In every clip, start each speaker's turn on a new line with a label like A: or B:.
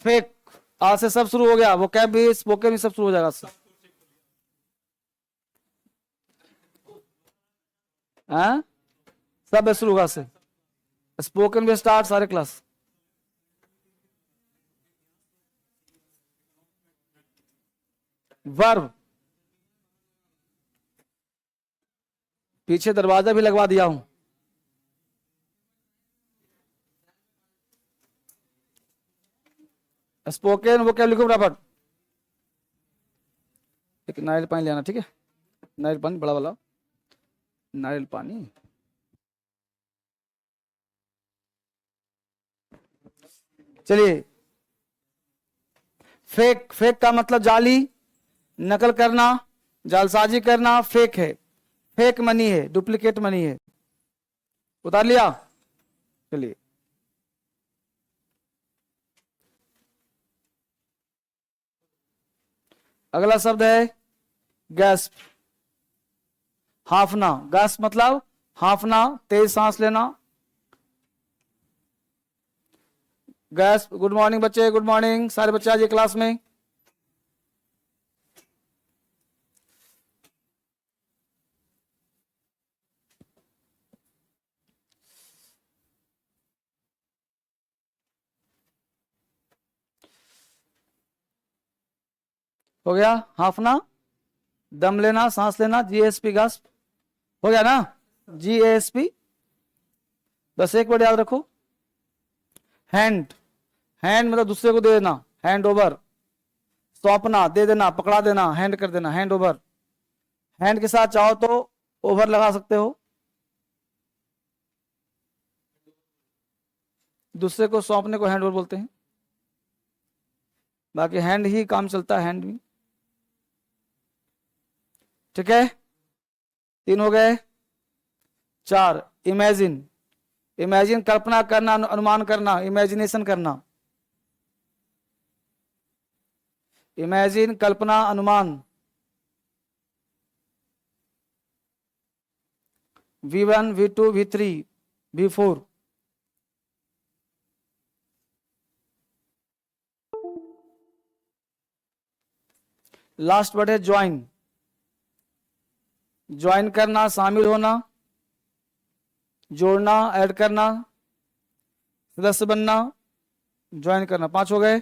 A: Fake, आज से सब शुरू हो गया, वो कैब भी स्पोकन भी सब शुरू हो जाएगा आज से। हाँ? सब शुरू होगा आज से, स्पोकन भी स्टार्ट, सारे क्लास। वर्ब, पीछे दरवाजा भी लगवा दिया हूं। स्पोकन वो क्या लिखो बराबर, एक नारियल पानी लेना, ठीक है, नारियल पानी बड़ा वाला, नारियल पानी। चलिए, फेक, फेक का मतलब जाली, नकल करना, जालसाजी करना, फेक है। फेक मनी है, डुप्लीकेट मनी है। उतार लिया। चलिए, अगला शब्द है गैस्प, हाफना। गैस्प मतलब हाफना, तेज सांस लेना। गैस्प, गुड मॉर्निंग बच्चे, गुड मॉर्निंग, सारे बच्चे आज ये क्लास में। हो गया हाफना, दम लेना, सांस लेना, जीएसपी गैस्प, हो गया ना, जीएसपी। बस एक वर्ड याद रखो, हैंड। हैंड मतलब दूसरे को दे देना, हैंड ओवर। सौंपना, दे देना, पकड़ा देना, हैंड कर देना, हैंड ओवर। हैंड के साथ चाहो तो ओवर लगा सकते हो, दूसरे को सौंपने को हैंड ओवर बोलते हैं। बाकी हैंड ही काम चलता है, हैंड भी। ठीक है, 3 हो गए। 4, इमेजिन। इमेजिन कल्पना करना, अनुमान करना, इमेजिनेशन करना। इमेजिन कल्पना, अनुमान। V1, V2, V3, V4। Last word है ज्वाइन। ज्वाइन करना, शामिल होना, जोड़ना, ऐड करना, सदस्य बनना, ज्वाइन करना। 5 हो गए।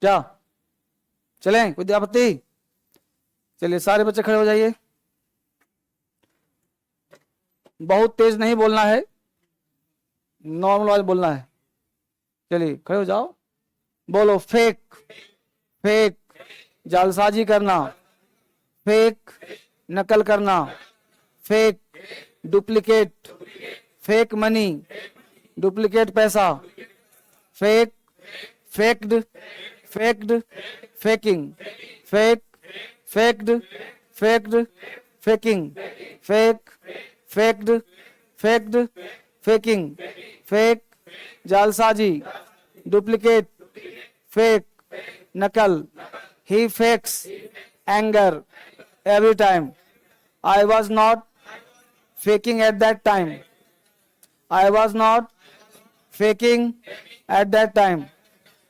A: क्या चलें, कोई आपत्ति? चलिए सारे बच्चे खड़े हो जाइए। बहुत तेज नहीं बोलना है, नॉर्मल वाइज बोलना है। चलिए खड़े हो जाओ, बोलो फेक। फेक, जालसाजी करना। फेक, नकल करना। Fake, duplicate. Fake money, duplicate पैसा। Fake, faked, faked, faking. Fake, faked, faked, faking. Fake, faked, faked, faking. Fake, जालसाजी, डुप्लीकेट, फेक, नकल। He fakes anger every time. I was not faking at that time. I was not faking at that time.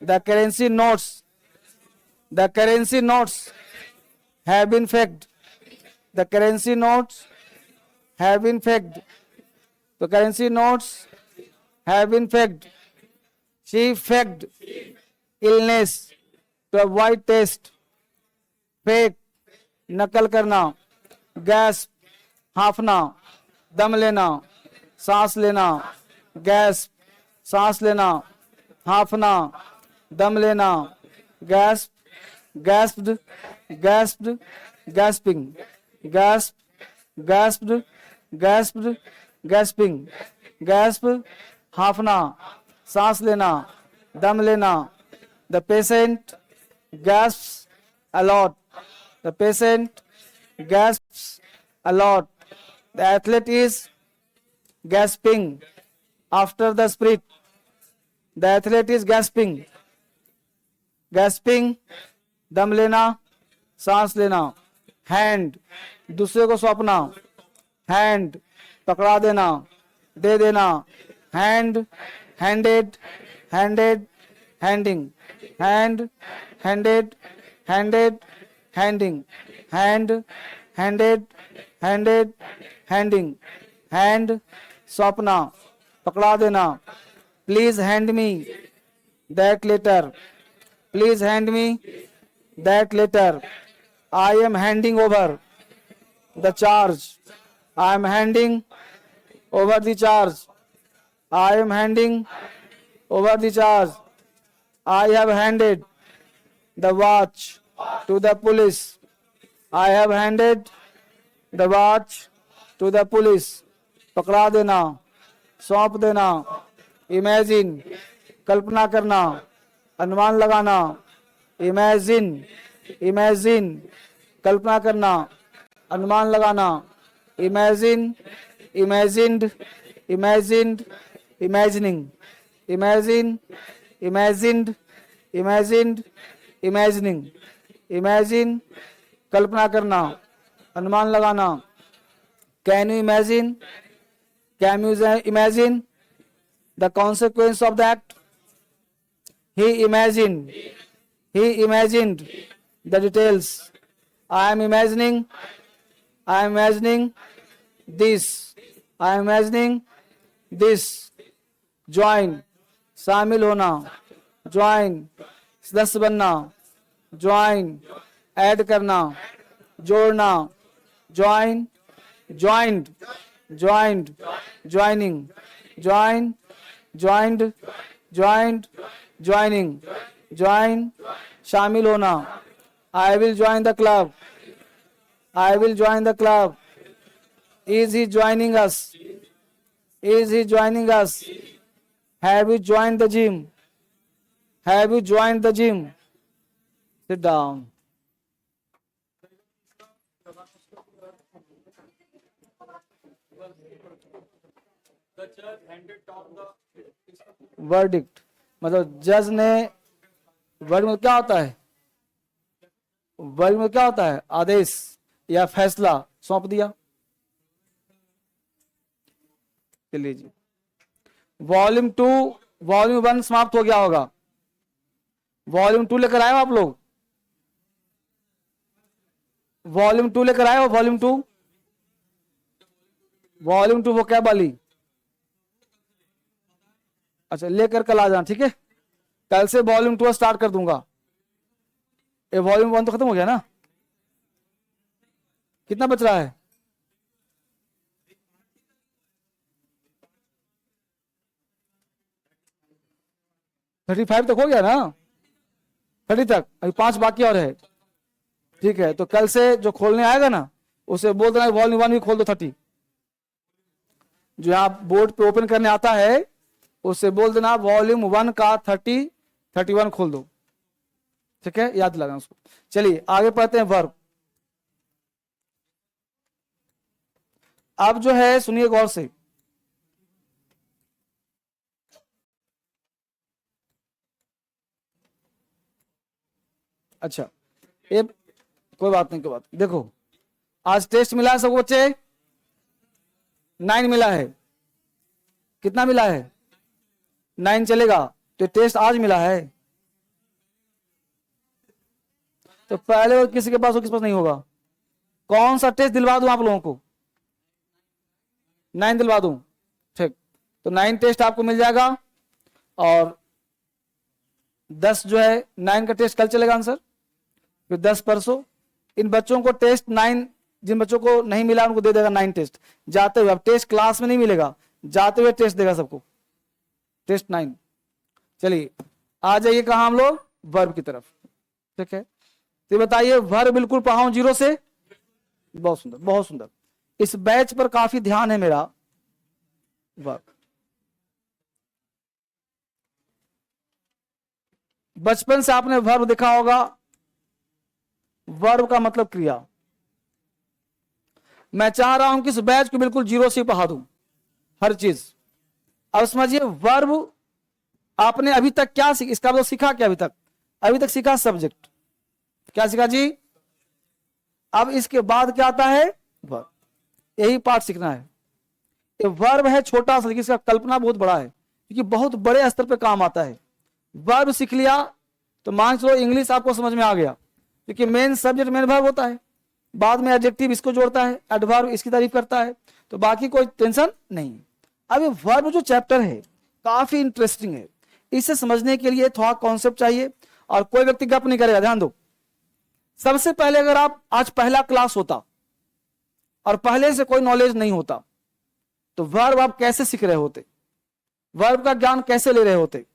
A: The currency notes have been faked. The currency notes have been faked. The currency notes have been faked. She faked illness to avoid test. Fake, नकल करना। Gas, हाफना, दम लेना, सांस लेना। Gas, सांस लेना, हाफना, दम लेना। Gasp, gasped, gasped, gasping. Gasp, gasped, gasped, gasping. Gasp, हाफना, सांस लेना, दम लेना। The patient gasps a lot. The patient gasps a lot. The athlete is gasping after the sprint. The athlete is gasping, gasping दम लेना सांस लेना। Hand दूसरे को सौंपना, हैंड पकड़ा देना दे देना। Hand handed handed handing, hand handed handed handing, hand handed handed handing. Hand सौंपना पकड़ा देना। Please hand me that letter, please hand me that letter. I am handing over the charge, I am handing over the charge, I am handing over the charge। I have handed the watch to the police, I have handed the watch to the police। पकड़ा देना सौंप देना। Imagine कल्पना करना अनुमान लगाना। Imagine imagine कल्पना करना अनुमान लगाना। Imagine imagined imagined imagining, imagine imagined imagined imagining। imagine कल्पना करना अनुमान लगाना। can you imagine, can you imagine the consequence of that? he imagined the details। I am imagining this, I am imagining this। join शामिल होना, join सदस्य बनना, join add करना जोड़ना, join joined joined joining, join joined joined joining, join शामिल होना। I will join the club, I will join the club। Is he joining us, is he joining us। have you joined the gym, have you joined the gym। sit down। verdict मतलब जज ने, word में क्या होता है, word में क्या होता है, आदेश या फैसला सौंप दिया। चलिए जी, वॉल्यूम 2 वॉल्यूम 1 समाप्त हो गया होगा। वॉल्यूम 2 लेकर आए हो आप लोग, वॉल्यूम 2 लेकर आए हो, वॉल्यूम 2 वॉल्यूम 2 वो क्या वाली, अच्छा लेकर कल आ जाना, ठीक है। कल से वॉल्यूम 2 स्टार्ट कर दूंगा। ये वॉल्यूम 1 तो खत्म हो गया ना, कितना बच रहा है, थर्टी 35 तक हो गया ना, 30 तक, अभी 5 बाकी और है, ठीक है। तो कल से जो खोलने आएगा ना उसे बोल देना वॉल्यूम 1 भी खोल दो 30। जो आप बोर्ड पे ओपन करने आता है उससे बोल देना वॉल्यूम 1 का 30 31 खोल दो, ठीक है, याद लगाना उसको। चलिए आगे पढ़ते हैं वर्ब। अब जो है सुनिए गौर से, अच्छा ये कोई बात नहीं, कोई बात देखो, आज टेस्ट मिला है सबको बच्चे, 9 मिला है, कितना मिला है 9 चलेगा, तो टेस्ट आज मिला है, तो पहले और किसी के पास हो, किस पास नहीं होगा। कौन सा टेस्ट दिलवा दूं आप लोगों को, 9 दिलवा दूं, ठीक, तो 9 टेस्ट आपको मिल जाएगा। और 10 जो है 9 का टेस्ट कल चलेगा आंसर, फिर 10 परसों। इन बच्चों को टेस्ट 9, जिन बच्चों को नहीं मिला उनको दे देगा 9 टेस्ट जाते हुए। अब टेस्ट क्लास में नहीं मिलेगा, जाते हुए टेस्ट देगा सबको, टेस्ट 9। चलिए आ जाइए कहा हम लोग, वर्ब की तरफ, ठीक है। तो बताइए वर्ब बिल्कुल पढ़ाऊं 0 से, बहुत सुंदर बहुत सुंदर। इस बैच पर काफी ध्यान है मेरा। वर्ब बचपन से आपने वर्ब देखा होगा, वर्ब का मतलब क्रिया। मैं चाह रहा हूं कि इस बैच को बिल्कुल 0 से पढ़ा दूं हर चीज। अब समझिए वर्ब आपने अभी तक क्या सीखा, इसका मतलब सीखा क्या अभी तक सीखा सब्जेक्ट, क्या सीखा जी। अब इसके बाद क्या आता है, वर्ब, यही पार्ट सीखना है। ये वर्ब है छोटा सा, लेकिन इसका कल्पना बहुत बड़ा है, क्योंकि बहुत बड़े स्तर पे काम आता है। वर्ब सीख लिया तो मान चलो इंग्लिश आपको समझ में आ गया, क्योंकि मेन सब्जेक्ट मेन वर्ब होता है, बाद में एडजेक्टिव इसको जोड़ता है, एडवर्ब इसकी तारीफ करता है, तो बाकी कोई टेंशन नहीं। अब ये वर्ब जो चैप्टर है काफी इंटरेस्टिंग है, इसे समझने के लिए थोड़ा कॉन्सेप्ट चाहिए, और कोई व्यक्ति गप नहीं करेगा, ध्यान दो। सबसे पहले अगर आप आज पहला क्लास होता और पहले से कोई नॉलेज नहीं होता, तो वर्ब आप कैसे सीख रहे होते, वर्ब का ज्ञान कैसे ले रहे होते,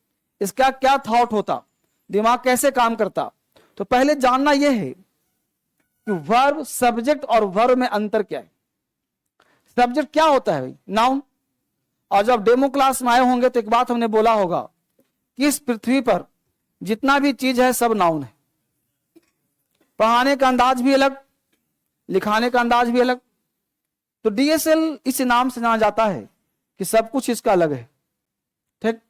A: इसका क्या थॉट होता, दिमाग कैसे काम करता। तो पहले जानना यह है कि वर्ब, सब्जेक्ट और वर्ब में अंतर क्या है। सब्जेक्ट क्या होता है भाई, नाउन। और जब डेमो क्लास में आए होंगे तो एक बात हमने बोला होगा कि इस पृथ्वी पर जितना भी चीज है सब नाउन है। पढ़ाने का अंदाज भी अलग, लिखाने का अंदाज भी अलग। तो डीएसएल इस नाम से जाना जाता है कि सब कुछ इसका अलग है, ठीक।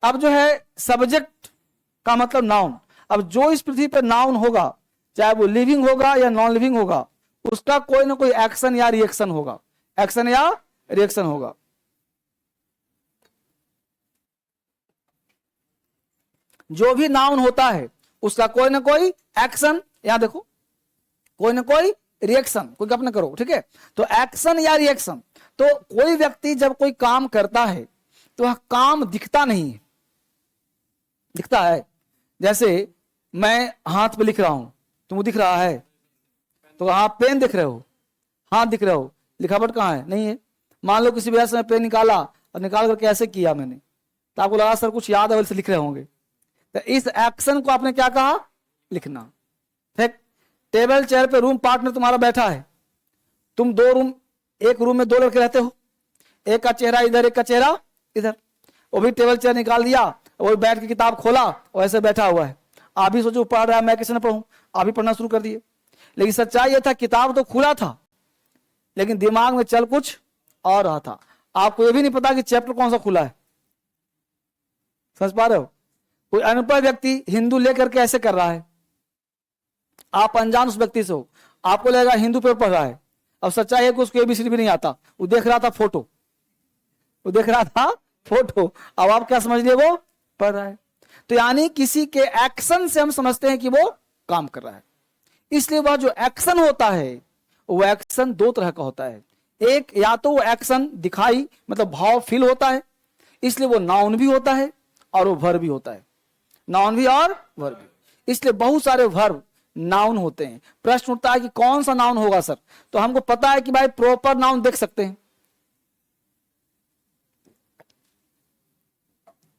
A: अब जो है सब्जेक्ट का मतलब नाउन। अब जो इस पृथ्वी पर नाउन होगा, चाहे वो लिविंग होगा या नॉन लिविंग होगा, उसका कोई ना कोई एक्शन या रिएक्शन होगा, एक्शन या रिएक्शन होगा। जो भी नाउन होता है उसका कोई ना कोई एक्शन, यहां देखो, कोई ना कोई रिएक्शन, कोई गप ना करो, ठीक है। तो एक्शन या रिएक्शन, तो कोई व्यक्ति जब कोई काम करता है तो वह काम दिखता नहीं है, दिखता है। जैसे मैं हाथ पे लिख रहा हूं, तुमको दिख रहा है, तो आप पेन दिख रहे हो, हाथ दिख रहे हो, लिखावट कहां है, नहीं है। मान लो किसी वजह से मैं पेन निकाला और निकाल करके ऐसे किया मैंने, तो आपको लगा सर कुछ याद है, वैसे लिख रहे होंगे, तो इस एक्शन को आपने क्या कहा, लिखना, ठीक। टेबल चेयर पे रूम पार्टनर तुम्हारा बैठा है, तुम दो रूम, एक रूम में दो लड़के रहते हो, एक का चेहरा इधर, एक का चेहरा इधर, वो भी टेबल चेयर निकाल दिया, वो बैठ के किताब खोला और ऐसे बैठा हुआ है। आप भी सोचो पढ़ रहा है, मैं किसी ने पढ़ूं, आप भी पढ़ना शुरू कर दिए। लेकिन सच्चाई यह था किताब तो खुला था, लेकिन दिमाग में चल कुछ और रहा था। आपको यह भी नहीं पता कि चैप्टर कौन सा खुला है, समझ पा रहे हो। कोई अनपढ़ व्यक्ति हिंदू लेकर के ऐसे कर रहा है, आप अनजान उस व्यक्ति से हो, आपको लगेगा हिंदू पेपर पढ़ रहा है। अब सच्चाई है कि उसको एबीसीडी भी नहीं आता, वो देख रहा था फोटो, वो देख रहा था फोटो, अब आप क्या समझ लिए, वो पढ़ रहा है। तो यानी किसी के एक्शन से हम समझते हैं कि वो काम कर रहा है। इसलिए वह जो एक्शन होता है वो एक्शन दो तरह का होता है। एक, या तो वो एक्शन दिखाई मतलब भाव फील होता है, इसलिए वो नाउन भी होता है और वो वर्ब भी होता है, नाउन भी और वर्ब भी। इसलिए बहुत सारे वर्ब नाउन होते हैं। प्रश्न उठता है कि कौन सा नाउन होगा सर, तो हमको पता है कि भाई प्रॉपर नाउन देख सकते हैं,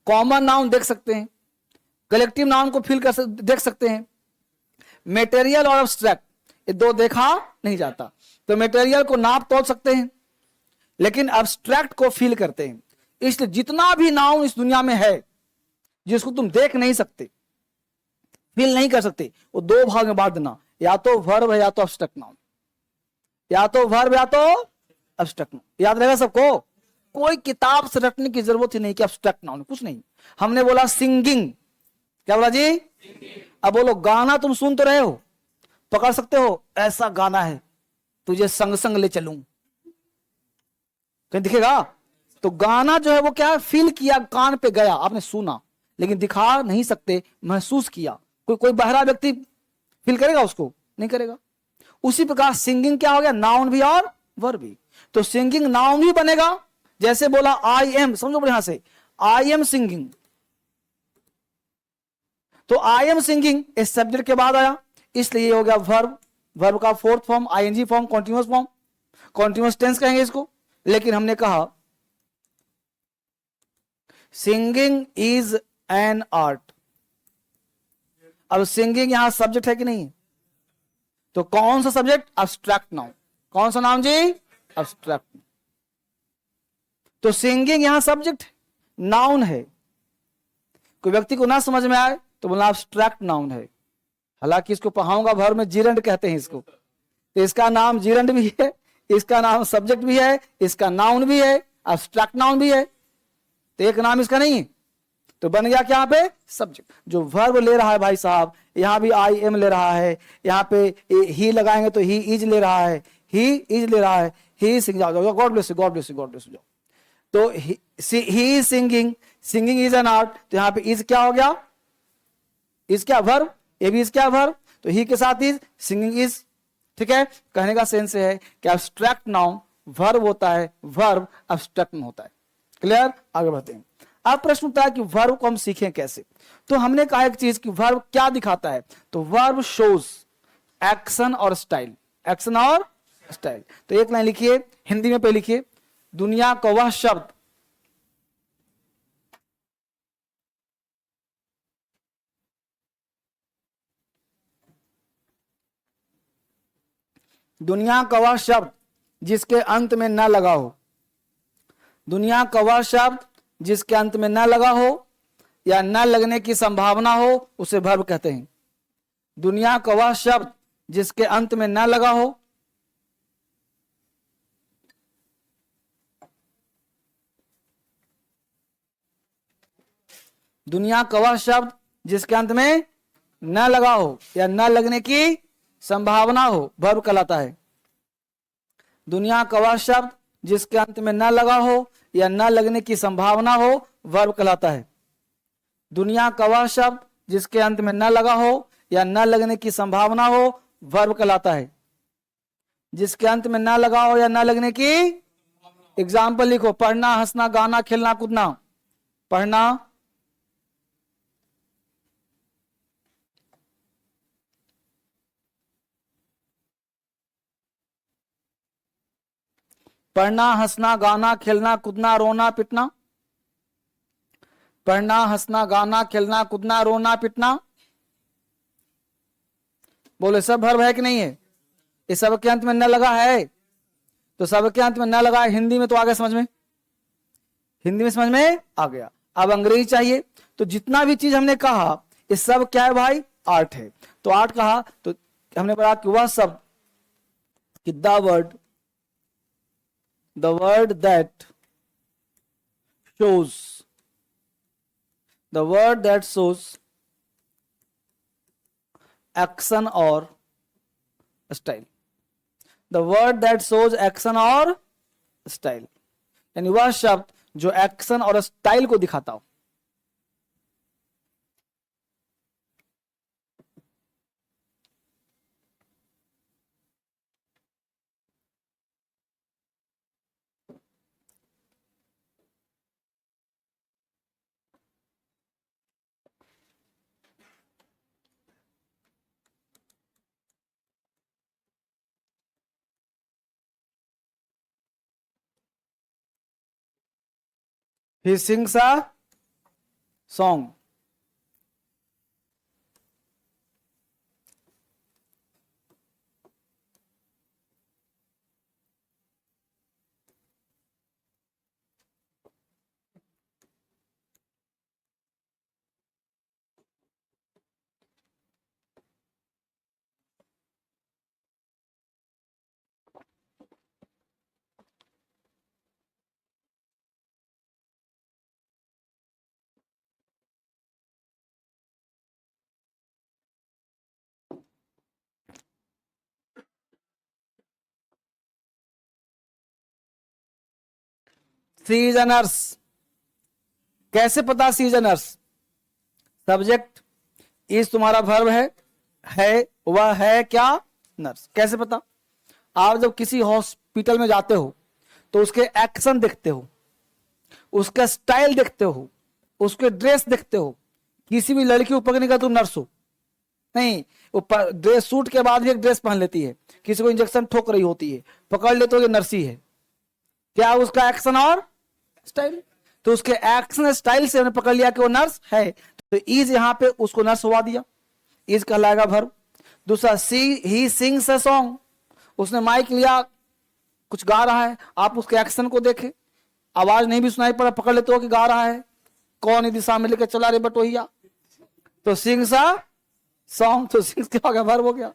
A: कॉमन नाउन देख सकते हैं, कलेक्टिव नाउन को फील कर देख सकते हैं। मेटेरियल और एब्स्ट्रैक्ट ये दो देखा नहीं जाता, तो मेटेरियल को नाप तोल सकते हैं, लेकिन एब्स्ट्रैक्ट को फील करते हैं। इसलिए जितना भी नाउन इस दुनिया में है जिसको तुम देख नहीं सकते, फील नहीं कर सकते, वो दो भाग में बांट देना, या तो वर्ब है या तो एब्स्ट्रैक्ट नाउन, या तो वर्ब या तो एब्स्ट्रैक्ट नाउन। याद रहेगा सबको, कोई किताब से रटने की जरूरत ही नहीं कि एब्स्ट्रैक्ट नाउन कुछ नहीं। हमने बोला सिंगिंग, क्या बोला जी, अब बोलो गाना तुम सुन तो रहे हो, पकड़ सकते हो, ऐसा गाना है तुझे संग संग ले चलूं, कहीं दिखेगा। तो गाना जो है वो क्या है, फील किया, कान पे गया, आपने सुना, लेकिन दिखा नहीं सकते, महसूस किया। कोई बहरा व्यक्ति फील करेगा उसको, नहीं करेगा। उसी प्रकार सिंगिंग क्या हो गया, नाउन भी और वर्ब भी। तो सिंगिंग नाउन भी बनेगा, जैसे बोला आई एम, समझो यहां से आई एम सिंगिंग, तो आई एम सिंगिंग इस सब्जेक्ट के बाद आया, इसलिए ये हो गया वर्ब। वर्ब का fourth form ING form, continuous form, continuous tense कहेंगे इसको। लेकिन हमने कहा सिंगिंग इज एन आर्ट। अब सिंगिंग यहां सब्जेक्ट है कि नहीं, तो कौन सा सब्जेक्ट, एब्स्ट्रैक्ट नाउन। कौन सा नाउन जी, एब्स्ट्रैक्ट। तो सिंगिंग यहां सब्जेक्ट नाउन है। कोई व्यक्ति को ना समझ में आए तो बोलना एब्स्ट्रैक्ट नाउन है। हालांकि इसको पढ़ाऊंगा भर में, जीरंड कहते हैं इसको। तो इसका नाम जीरंड भी है, इसका नाम सब्जेक्ट भी है, इसका नाउन भी है, एब्स्ट्रैक्ट नाउन भी है। तो एक नाम इसका नहीं है। तो बन गया क्या यहाँ पे सब्जेक्ट। जो वर्ब ले रहा है भाई साहब, यहाँ भी आई एम ले रहा है, यहाँ पे ही लगाएंगे तो ही इज ले रहा है, ही इज ले रहा है, ही सिंग, जाओ God bless you, God bless you, God bless you, जाओ। तो he is singing, singing is an art, तो यहाँ पे इज क्या हो गया, इज क्या वर्ब, ये भी इज क्या वर्ब, तो ही के साथ इज, सिंगिंग इज। ठीक है, कहने का सेंस है कि एब्स्ट्रैक्ट नाउन वर्ब होता है, वर्ब एब्स्ट्रैक्ट नाउन होता है। क्लियर, आगे बढ़ते हैं। अब प्रश्न उठता है कि वर्ब को हम सीखें कैसे। तो हमने कहा एक चीज कि वर्ब क्या दिखाता है, तो वर्ब शोज एक्शन और स्टाइल, एक्शन और स्टाइल। तो एक लाइन लिखिए हिंदी में पे लिखिए, दुनिया का वह शब्द दुनिया का वह शब्द जिसके अंत में न लगा हो, दुनिया का वह शब्द जिसके अंत में न लगा हो या न लगने की संभावना हो उसे वर्ब कहते हैं। दुनिया का वह शब्द जिसके अंत में न लगा हो, दुनिया का वह शब्द जिसके अंत में न लगा हो या न लगने की संभावना हो वर्ब कहलाता है। दुनिया का वह शब्द जिसके अंत में न लगा हो या न लगने की संभावना हो वर्ब कहलाता है। दुनिया का वह शब्द जिसके अंत में न लगा हो या न लगने की संभावना हो वर्ब कहलाता है। जिसके अंत में न लगा हो या न लगने की, एग्जाम्पल लिखो, पढ़ना, हंसना, गाना, खेलना, कूदना। पढ़ना, पढ़ना, हंसना, गाना, खेलना, कूदना, रोना, पिटना। पढ़ना, हंसना, गाना, खेलना, कूदना, रोना, पिटना। बोले सब वर्ब है कि नहीं है? इस सब के अंत में न लगा है, तो सब के अंत में न लगा है। हिंदी में तो आ गया समझ में, हिंदी में समझ में आ गया। अब अंग्रेजी चाहिए, तो जितना भी चीज हमने कहा ये सब क्या है भाई, आर्ट है। तो आर्ट कहा तो हमने पढ़ा कि वह शब्द, कि the word that shows, the word that shows action or style, the word that shows action or style, यानी वह शब्द जो एक्शन और स्टाइल को दिखाता हो। He sings a song. She is a nurse. कैसे पता she is a nurse? Subject is तुम्हारा वर्ब है वह है क्या, नर्स। कैसे पता? आप जब किसी हॉस्पिटल में जाते हो तो उसके एक्शन देखते हो, उसका स्टाइल देखते हो, उसके ड्रेस देखते हो। किसी भी लड़की को पकड़ने का तुम नर्स हो नहीं, वो ड्रेस सूट के बाद भी एक ड्रेस पहन लेती है। किसी को इंजेक्शन ठोक रही होती है, पकड़ ले तो ये नर्सी है। क्या उसका एक्शन और स्टाइल, तो उसके एक्शन स्टाइल से हमने पकड़ लिया कि वो नर्स है, तो इज यहां पे उसको नर्स हुआ दिया, इज कहलाएगा वर्ब। दूसरा ही सिंग्स अ सॉन्ग, उसने माइक लिया, कुछ गा रहा है, आप उसके एक्शन को देखें, आवाज नहीं भी सुनाई पड़ा, पकड़ लेते हो कि गा रहा है, कौन ही दिशा में लेकर चला रे बटोहिया, तो सिंग्स अ सॉन्ग, तो सिंग्स क्या हो गया, वर्ब हो गया।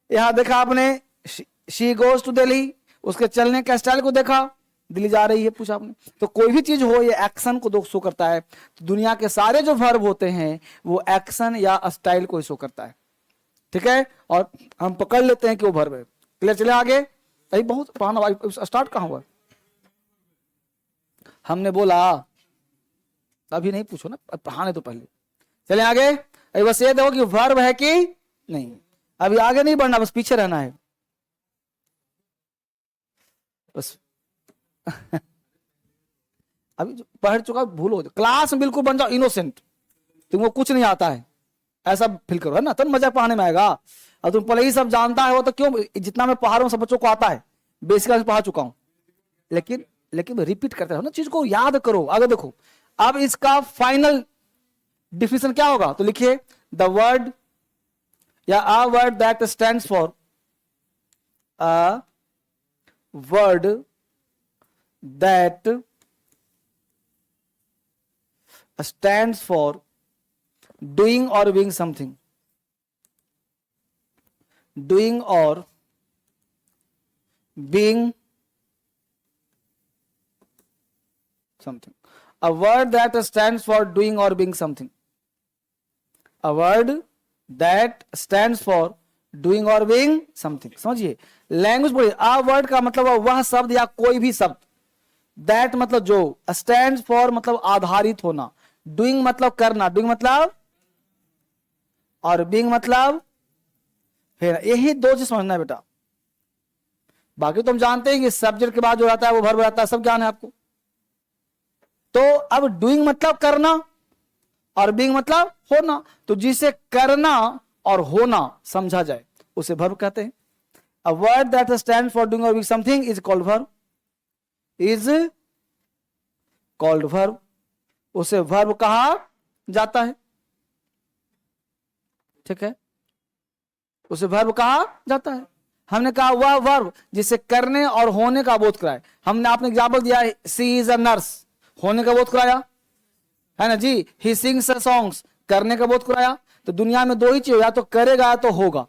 A: यहां देखा आपने शी गोज टू दिल्ली, उसके चलने का स्टाइल को देखा, दिल्ली जा रही है, पूछा आपने। तो कोई भी चीज हो, ये एक्शन को शो करता है। तो दुनिया के सारे जो वर्ब होते हैं वो एक्शन या स्टाइल को शो करता है, ठीक है। और हम पकड़ लेते हैं कि वो वर्ब है। क्लियर, चले आगे। अभी बहुत पढ़ाना, स्टार्ट कहाँ हुआ? हमने बोला अभी नहीं, पूछो ना, पढ़ाने तो पहले। चले आगे। अभी बस ये देखो कि वर्ब है कि नहीं। अभी आगे नहीं बढ़ना, बस पीछे रहना है बस। अभी जो पढ़ चुका भूल हो, क्लास में बिल्कुल बन जाओ इनोसेंट, तुमको कुछ नहीं आता है ऐसा फील करो, है ना, तब मजा पढ़ाने में आएगा। और तुम पहले ही सब जानता है वो, तो क्यों, जितना मैं पढ़ा रहा हूं सब बच्चों को आता है, बेसिकली पढ़ा चुका हूं, लेकिन रिपीट करते रहो ना, चीज को याद करो। आगे देखो, अब इसका फाइनल डिफिनेशन क्या होगा, तो लिखिए द वर्ड या अ word that stands for, a word that stands for doing or being something, doing or being something, a word that stands for doing or being something, a word that stands for doing or being something। समझिए, language बोलिए, a word का मतलब वह शब्द या कोई भी शब्द, that मतलब जो, stands for मतलब आधारित होना, डूइंग मतलब करना, डूइंग मतलब, और बीइंग मतलब फिर, यही दो चीज समझना है बेटा। बाकी तुम जानते हैं कि सब्जेक्ट के बाद जो रहता है वो वर्ब रहता है, सब ज्ञान है आपको। तो अब डूइंग मतलब करना और बीइंग मतलब होना, तो जिसे करना और होना समझा जाए उसे वर्ब कहते हैं। A word that stands for doing और being something is called verb, is called verb, उसे वर्ब कहा जाता है, ठीक है, उसे वर्ब कहा जाता है। हमने कहा वह वर्ब जिसे करने और होने का बोध कराए। हमने आपने एग्जाम्पल दिया, सी इज अ नर्स, होने का बोध कराया, है ना जी। ही सिंग्स सॉन्ग्स, करने का बोध कराया। तो दुनिया में दो ही चीज, या तो करेगा या तो होगा,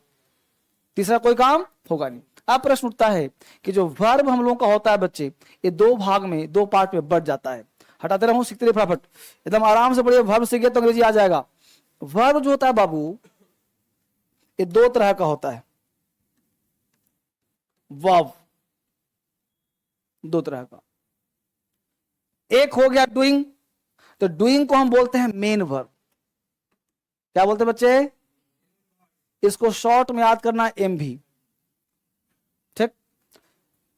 A: तीसरा कोई काम होगा नहीं। अब प्रश्न उठता है कि जो वर्ब हम लोगों का होता है बच्चे, ये दो भाग में, दो पार्ट में बढ़ जाता है। हटाते रहूं, सीखते रहिए फटाफट, एकदम आराम से पढ़िए। वर्ब सीखे तो अंग्रेजी आ जाएगा। वर्ब जो होता है बाबू, ये दो तरह का होता है, वर्ब दो तरह का। एक हो गया डूइंग, तो डूइंग को हम बोलते हैं मेन वर्ब। क्या बोलते हैं बच्चे? इसको शॉर्ट में याद करना, एमवी, ठीक।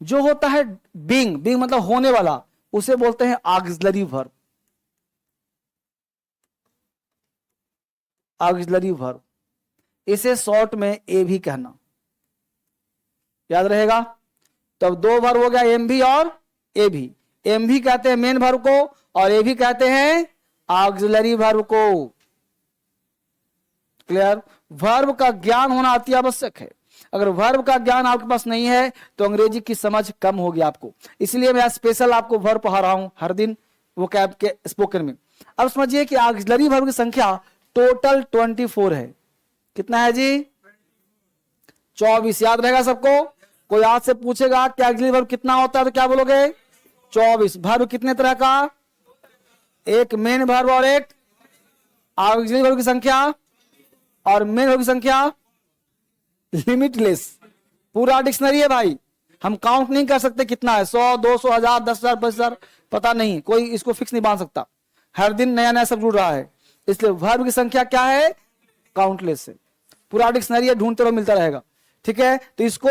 A: जो होता है बीइंग, बीइंग मतलब होने वाला, उसे बोलते हैं ऑक्सिलरी वर्ब, ऑक्सिलरी वर्ब। इसे शॉर्ट में ए भी कहना, याद रहेगा। तो अब दो वर्ब हो गया, एम भी और ए भी। एम भी कहते हैं मेन वर्ब को, और ए भी कहते हैं ऑक्सिलरी वर्ब को। क्लियर? वर्ब का ज्ञान होना अति आवश्यक है। अगर वर्ब का ज्ञान आपके पास नहीं है तो अंग्रेजी की समझ कम होगी आपको। इसलिए मैं स्पेशल आपको वर्ब पढ़ा रहा हूं हर दिन वो कैब के स्पोकन में। अब समझिए कि ऑक्सिलरी वर्ब की संख्या टोटल 24 है। कितना है जी? 24। याद रहेगा सबको? कोई आज से पूछेगा कि ऑक्सिलरी वर्ब कितना होता है तो क्या बोलोगे? 24। वर्ब कितने तरह का? एक मेन वर्ब और एक ऑक्सिलरी वर्ब की संख्या, और मेन वर्ब की संख्या लिमिटलेस। पूरा डिक्शनरी है भाई, हम काउंट नहीं कर सकते कितना है, 100, 200, 1000, 10,000, 20,000, पता नहीं, कोई इसको फिक्स नहीं बांध सकता। हर दिन नया नया सब जुड़ रहा है, इसलिए वर्ब की संख्या क्या है? काउंटलेस है। पूरा डिक्शनरी है, ढूंढते रहो, मिलता रहेगा। ठीक है, तो इसको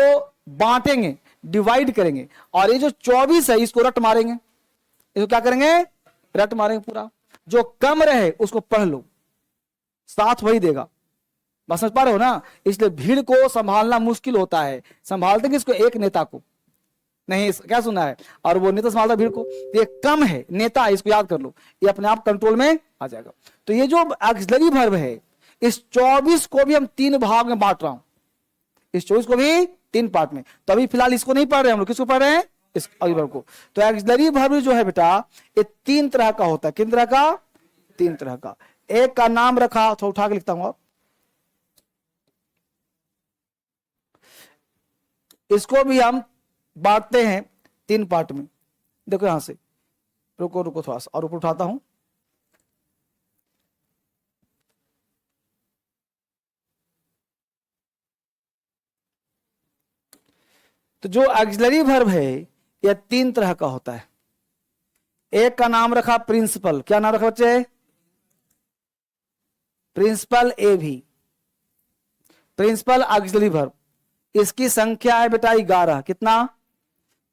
A: बांटेंगे, डिवाइड करेंगे, और ये जो 24 है इसको रट मारेंगे। इसको क्या करेंगे? रट मारेंगे पूरा। जो कम रहे उसको पढ़ लो, साथ वही देगा। बस समझ पा रहे हो ना? इसलिए भीड़ को संभालना मुश्किल होता है। संभालते किसको? एक नेता को। नहीं, क्या सुना है? और वो नेता संभालता भीड़ को। ये कम है, नेता है, इसको याद कर लो, ये अपने आप कंट्रोल में आ जाएगा। तो ये जो ऑक्सिलरी वर्ब है, इस 24 को भी हम 3 भाग में बांट रहा हूं, इस 24 को भी 3 पार्ट में। तो अभी फिलहाल इसको नहीं पढ़ रहे हम लोग, किसको पढ़ रहे हैं? इस वर्ब को। तो ऑक्सिलरी वर्ब जो है बेटा, ये 3 तरह का होता है। किन तरह का? 3 तरह का। एक का नाम रखा, थोड़ा उठा के लिखता हूं आप, इसको भी हम बांटते हैं 3 पार्ट में। देखो यहां से, रुको रुको थोड़ा सा और ऊपर उठाता हूं। तो जो ऑक्सिलरी वर्ब है यह 3 तरह का होता है। एक का नाम रखा प्रिंसिपल, क्या नाम रखा बच्चे? प्रिंसिपल ए भी, प्रिंसिपल ऑक्सिलरी वर्ब। इसकी संख्या है बेटा 11। कितना?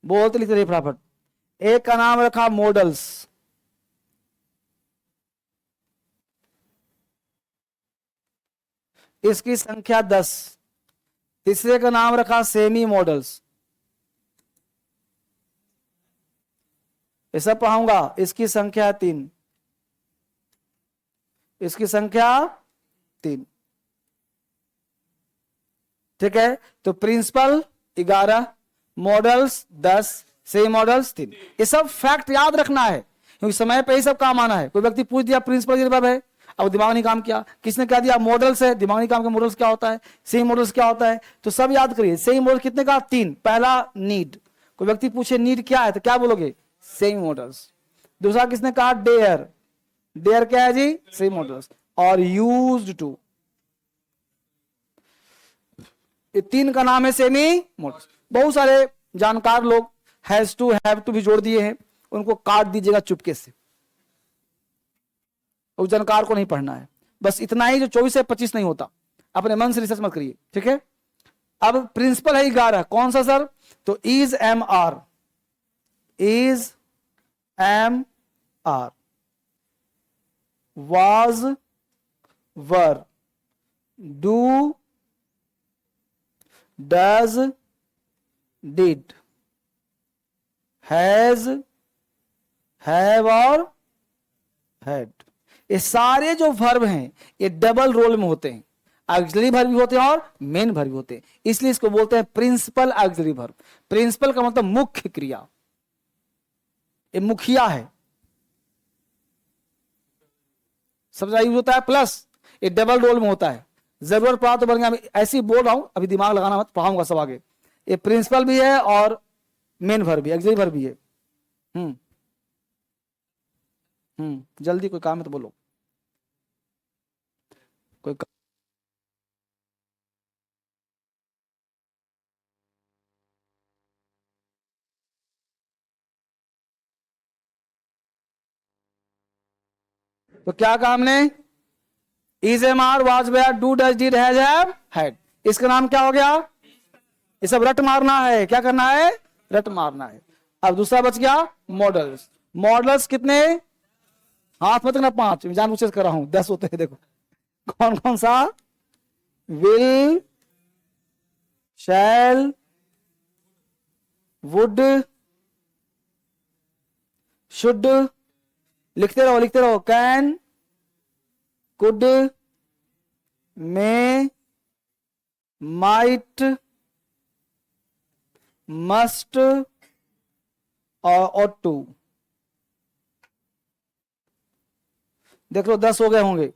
A: बोलते लिखते रहिए फटाफट। एक का नाम रखा मॉडल्स, इसकी संख्या 10। तीसरे का नाम रखा सेमी मॉडल्स, ये सब पढ़ाऊंगा। इसकी संख्या 3, इसकी संख्या 3। ठीक है, तो प्रिंसिपल 11, मॉडल्स 10, सेमी मॉडल्स 3। ये सब फैक्ट याद रखना है क्योंकि समय पे ही सब काम आना है। कोई व्यक्ति पूछ दिया प्रिंसिपल वर्ब है, अब दिमाग नहीं काम किया। किसने क्या दिया? मॉडल्स है, दिमाग नहीं काम किया। मॉडल्स क्या होता है, सेमी मॉडल्स क्या होता है, तो सब याद करिए। सेमी मॉडल कितने का? 3। पहला नीड, कोई व्यक्ति पूछे नीड क्या है तो क्या बोलोगे? Semi modals. दूसरा किसने कहा? डेयर, डेयर क्या है जी? Semi modals. और यूज्ड टू, ये 3 का नाम है सेमी मॉडल्स। बहुत सारे जानकार लोग हैज टू, हैव टू भी जोड़ दिए हैं, उनको काट दीजिएगा चुपके से, उस जानकार को नहीं पढ़ना है। बस इतना ही, जो 24 से 25 नहीं होता। अपने मन से रिसर्च मत करिए, ठीक है। अब प्रिंसिपल है 11, कौन सा सर? तो is am are, is am are, was were, do does did, has have और हैड। ये सारे जो वर्ब हैं ये डबल रोल में होते हैं। ऑक्सिलरी वर्ब भी होते हैं और मेन वर्ब भी होते हैं, इसलिए इसको बोलते हैं प्रिंसिपल ऑक्सिलरी वर्ब। प्रिंसिपल का मतलब मुख्य क्रिया, ये मुखिया है, सब यूज होता है। प्लस ये डबल रोल में होता है। जरूरत पड़ा तो बन गया, ऐसे ही बोल रहा हूं, अभी दिमाग लगाना मत, पढ़ाऊंगा सब आगे। ये प्रिंसिपल भी है और मेन वर्ब भी, ऑक्सिलरी वर्ब भी है। जल्दी कोई काम है तो बोलो, कोई काम। तो क्या काम ने? Is am are, was were, do does did, has have had. इसका नाम क्या हो गया? ये सब रट मारना है। क्या करना है? रट मारना है। अब दूसरा बच गया मॉडल्स। मॉडल्स कितने? हाथ मत करना 5, जानबूझ से कर रहा हूं, 10 होते हैं। देखो कौन कौन सा? विल, शैल, वुड, शुड, लिखते रहो लिखते रहो, can, could, may, might, must और ought to। देख लो 10 हो गए होंगे।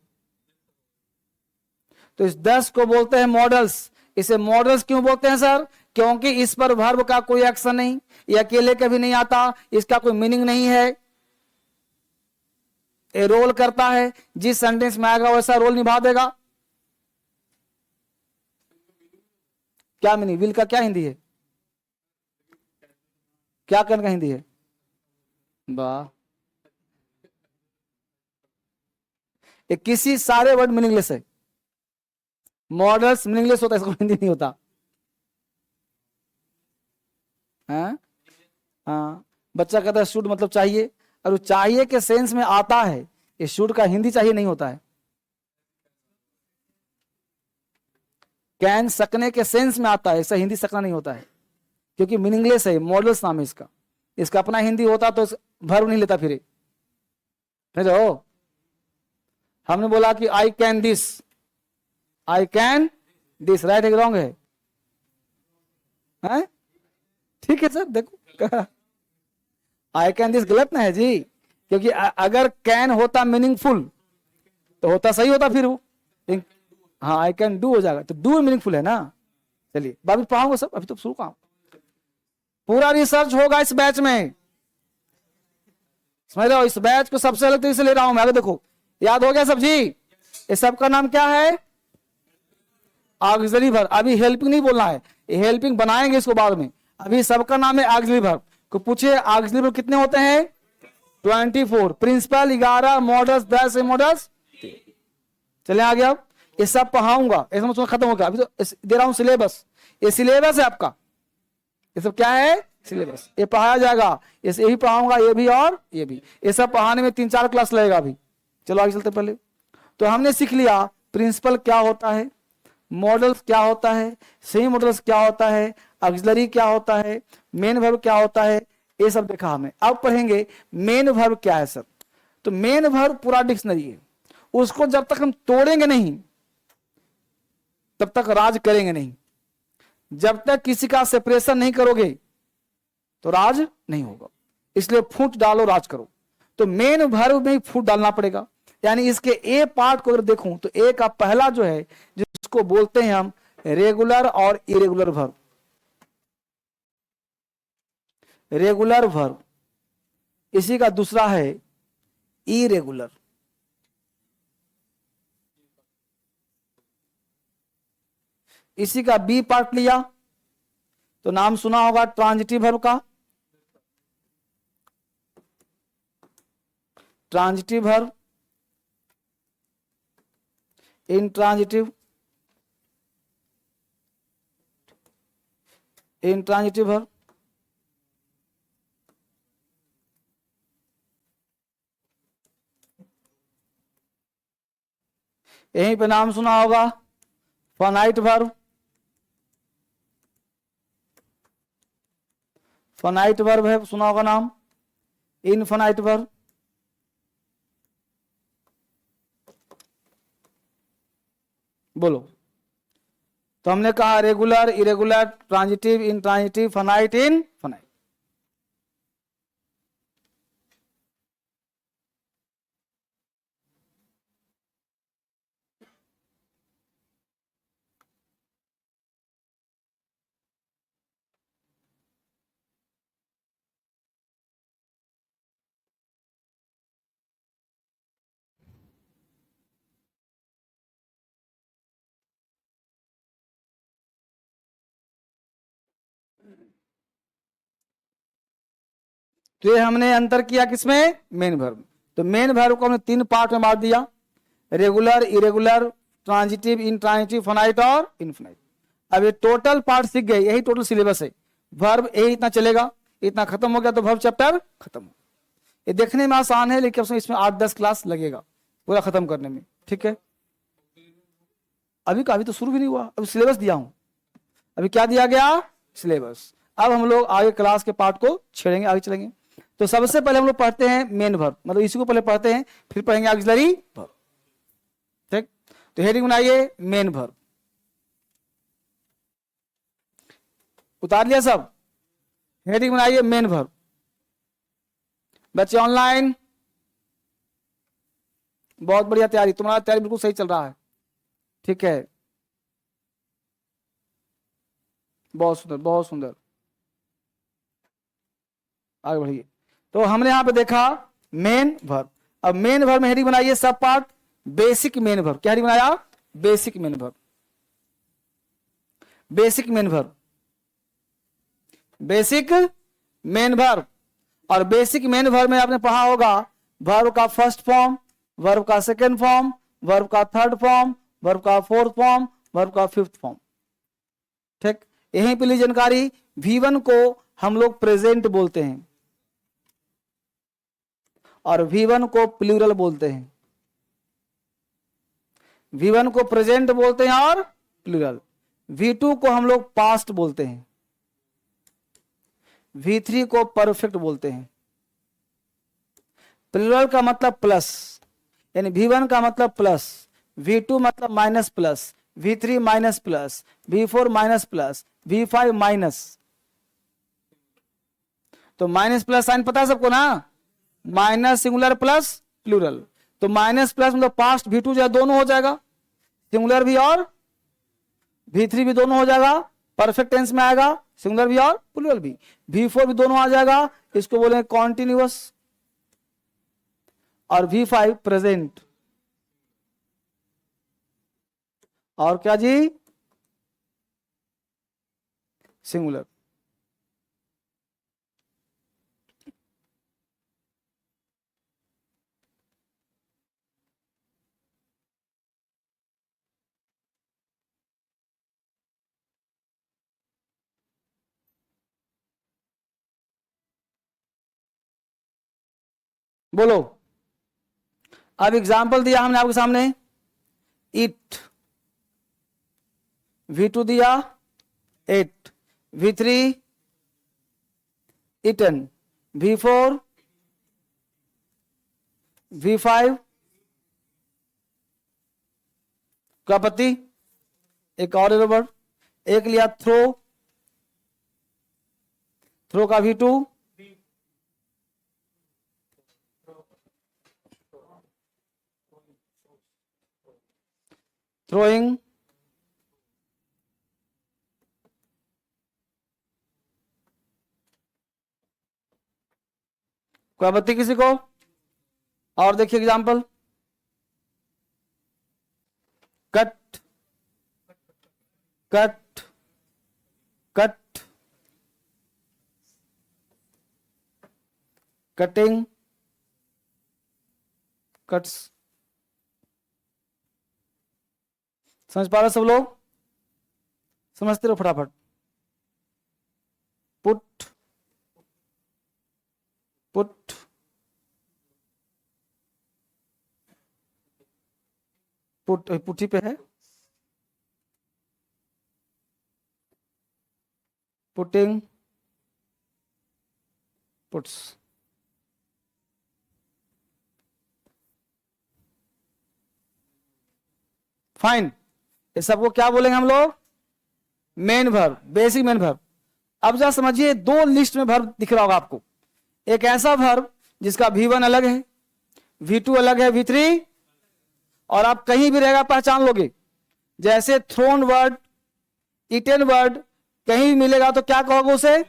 A: तो इस 10 को बोलते हैं मॉडल्स। इसे मॉडल्स क्यों बोलते हैं सर? क्योंकि इस पर वर्ब का कोई एक्शन नहीं, ये अकेले कभी नहीं आता, इसका कोई मीनिंग नहीं है। ये रोल करता है, जिस सेंटेंस में आएगा वैसा रोल निभा देगा। क्या मीनिंग? विल का क्या हिंदी है? क्या करने का हिंदी है? वाह, ये किसी सारे वर्ड मीनिंगलेस है। मॉडल्स मीनिंगलेस होता है, इसको हिंदी नहीं होता। हाँ, बच्चा कहता है शुड मतलब चाहिए, और वो चाहिए के सेंस में आता है। ये शुड का हिंदी चाहिए नहीं होता है। कैन सकने के सेंस में आता है, ऐसा हिंदी सकना नहीं होता है, क्योंकि मीनिंगलेस है। मॉडल्स नाम है इसका। इसका अपना हिंदी होता तो वर्ब नहीं लेता फिर। समझो, हमने बोला कि I can this, I can this, right है कि रॉन्ग है? ठीक है सर, देखो आई कैन दिस गलत ना है जी, क्योंकि अगर कैन होता मीनिंगफुल तो होता सही होता फिर वो। हाँ, आई कैन डू हो जाएगा, तो डू मीनिंगफुल है ना। चलिए अभी पढ़ाऊंगा सब, अभी तो शुरू काम। पूरा रिसर्च होगा इस बैच में, समझ रहे हो, इस बैच को सबसे अलग तरीके से ले रहा हूं मैं। आगे देखो, याद हो गया सब जी। ये सब का नाम क्या है? Auxiliary verb. अभी हेल्पिंग नहीं बोलना है, हेल्पिंग बनाएंगे इसको बाद में। अभी सबका नाम है ऑक्सिलरी वर्ब। को पूछे ऑक्सिलरी वर्ब कितने होते हैं? 24। Principal 11, modals 10, modals. चले आगे। अब ये सब पढ़ाऊंगा, ऐसा मतलब खत्म हो गया। अभी तो दे रहा हूं सिलेबस, ये सिलेबस है आपका। ये सब क्या है? सिलेबस। ये पढ़ाया जाएगा, यही पढ़ाऊंगा, ये भी और ये भी। ये सब पढ़ाने में 3-4 क्लास लगेगा अभी। चलो आगे चलते। पहले तो हमने सीख लिया प्रिंसिपल क्या होता है, मॉडल्स क्या होता है, सेमी मॉडल्स क्या होता है, ऑक्सिलरी क्या होता है, मेन वर्ब क्या होता है, ये सब देखा हमने। अब पढ़ेंगे मेन वर्ब क्या है सर। तो मेन वर्ब पूरा डिक्शनरी है, उसको जब तक हम तोड़ेंगे नहीं तब तक राज करेंगे नहीं। जब तक किसी का सेपरेशन नहीं करोगे तो राज नहीं होगा। इसलिए फूट डालो, राज करो। तो मेन वर्ब में फूट डालना पड़ेगा। यानी इसके ए पार्ट को अगर देखूं तो ए का पहला जो है, जिसको बोलते हैं हम रेगुलर और इरेगुलर वर्ब। रेगुलर वर्ब, इसी का दूसरा है इरेगुलर। इसी का बी पार्ट लिया तो नाम सुना होगा ट्रांजिटिव वर्ब का। Transitive verb, intransitive, intransitive verb, यहीं पे नाम सुना होगा फाइनाइट वर्ब। फाइनाइट वर्ब है, सुना होगा नाम इनफाइनाइट वर्ब। बोलो। तो हमने कहा regular, irregular, transitive, intransitive, finite, infinite. तो ये हमने अंतर किया किसमें? Main verb. तो मेन वर्ब को हमने 3 पार्ट में बांट दिया, regular, irregular, transitive, intransitive, finite और इनफाइनाइट। अब ये टोटल पार्ट सीख गए, यही टोटल सिलेबस है। वर्ब यही इतना चलेगा, इतना खत्म हो गया तो वर्ब चैप्टर खत्म। ये देखने में आसान है लेकिन इसमें 8-10 क्लास लगेगा पूरा खत्म करने में। ठीक है, अभी का अभी तो शुरू भी नहीं हुआ, अभी सिलेबस दिया हूं। अभी क्या दिया गया? सिलेबस। अब हम लोग आगे क्लास के पार्ट को छेड़ेंगे, आगे चलेंगे। तो सबसे पहले हम लोग पढ़ते हैं मेन वर्ब, मतलब इसी को पहले पढ़ते हैं, फिर पढ़ेंगे ऑक्सिलरी वर्ब। ठीक, तो हेडिंग बनाइए मेन वर्ब। उतार लिया सब? हेडिंग बनाइए मेन वर्ब। बच्चे ऑनलाइन, बहुत बढ़िया तैयारी, तुम्हारा तैयारी बिल्कुल सही चल रहा है। ठीक है, बहुत सुंदर, बहुत सुंदर, आगे बढ़िए। तो हमने यहां पे देखा मेन वर्ब। अब मेन वर्ब में हेडिंग बनाइए सब पार्ट बेसिक मेन वर्ब। क्या हेडिंग बनाया? Basic main verb. Basic main verb, basic main verb. और बेसिक मेन वर्ब में आपने पढ़ा होगा वर्ब का फर्स्ट फॉर्म, वर्ब का सेकंड फॉर्म, वर्ब का थर्ड फॉर्म, वर्ब का फोर्थ फॉर्म, वर्ब का फिफ्थ फॉर्म। ठीक, यहीं पे ली जानकारी। V1 को हम लोग प्रेजेंट बोलते हैं और V1 को प्लूरल बोलते हैं। V1 को प्रेजेंट बोलते हैं और प्लूरल। V2 को हम लोग पास्ट बोलते हैं। V3 को परफेक्ट बोलते हैं। प्लूरल का मतलब प्लस, यानी V1 का मतलब प्लस, V2 मतलब minus plus, V3 minus plus, V4 minus plus, V5 minus. तो माइनस प्लस साइन पता है सबको ना? Minus singular plus plural. तो माइनस प्लस मतलब पास्ट V2 जो है दोनों हो जाएगा, सिंगुलर भी और V3 भी दोनों हो जाएगा, परफेक्ट टेंस में आएगा, सिंगुलर भी और प्लूरल भी। V4 भी दोनों आ जाएगा, इसको बोलेंगे कॉन्टिन्यूअस। और V5 प्रेजेंट। और क्या जी? सिंगुलर। बोलो, अब एग्जाम्पल दिया हमने आपके सामने, इट, V2 दिया, eight, V3 eaten, V4 V5 क्या पति, एक और वर्ड, एक लिया थ्रो, थ्रो का V2, थ्रोइंग, कोई आपत्ति किसी को? और देखिए example, cut, cut, cut, cutting, cuts. समझ पा रहे सब लोग? समझते रहो फटाफट। पुट, पुट, पुट, पुट्टी पे है, पुटिंग, पुट्स। फाइन, ये सबको क्या बोलेंगे हम लोग? Main verb, basic main verb. अब जरा समझिए, दो लिस्ट में वर्ब दिख रहा होगा आपको। एक ऐसा वर्ब जिसका V1 अलग है, V2 अलग है, V3, और आप कहीं भी रहेगा पहचान लोगे। जैसे थ्रोन वर्ड, इटन वर्ड कहीं भी मिलेगा तो क्या कहोगे उसे?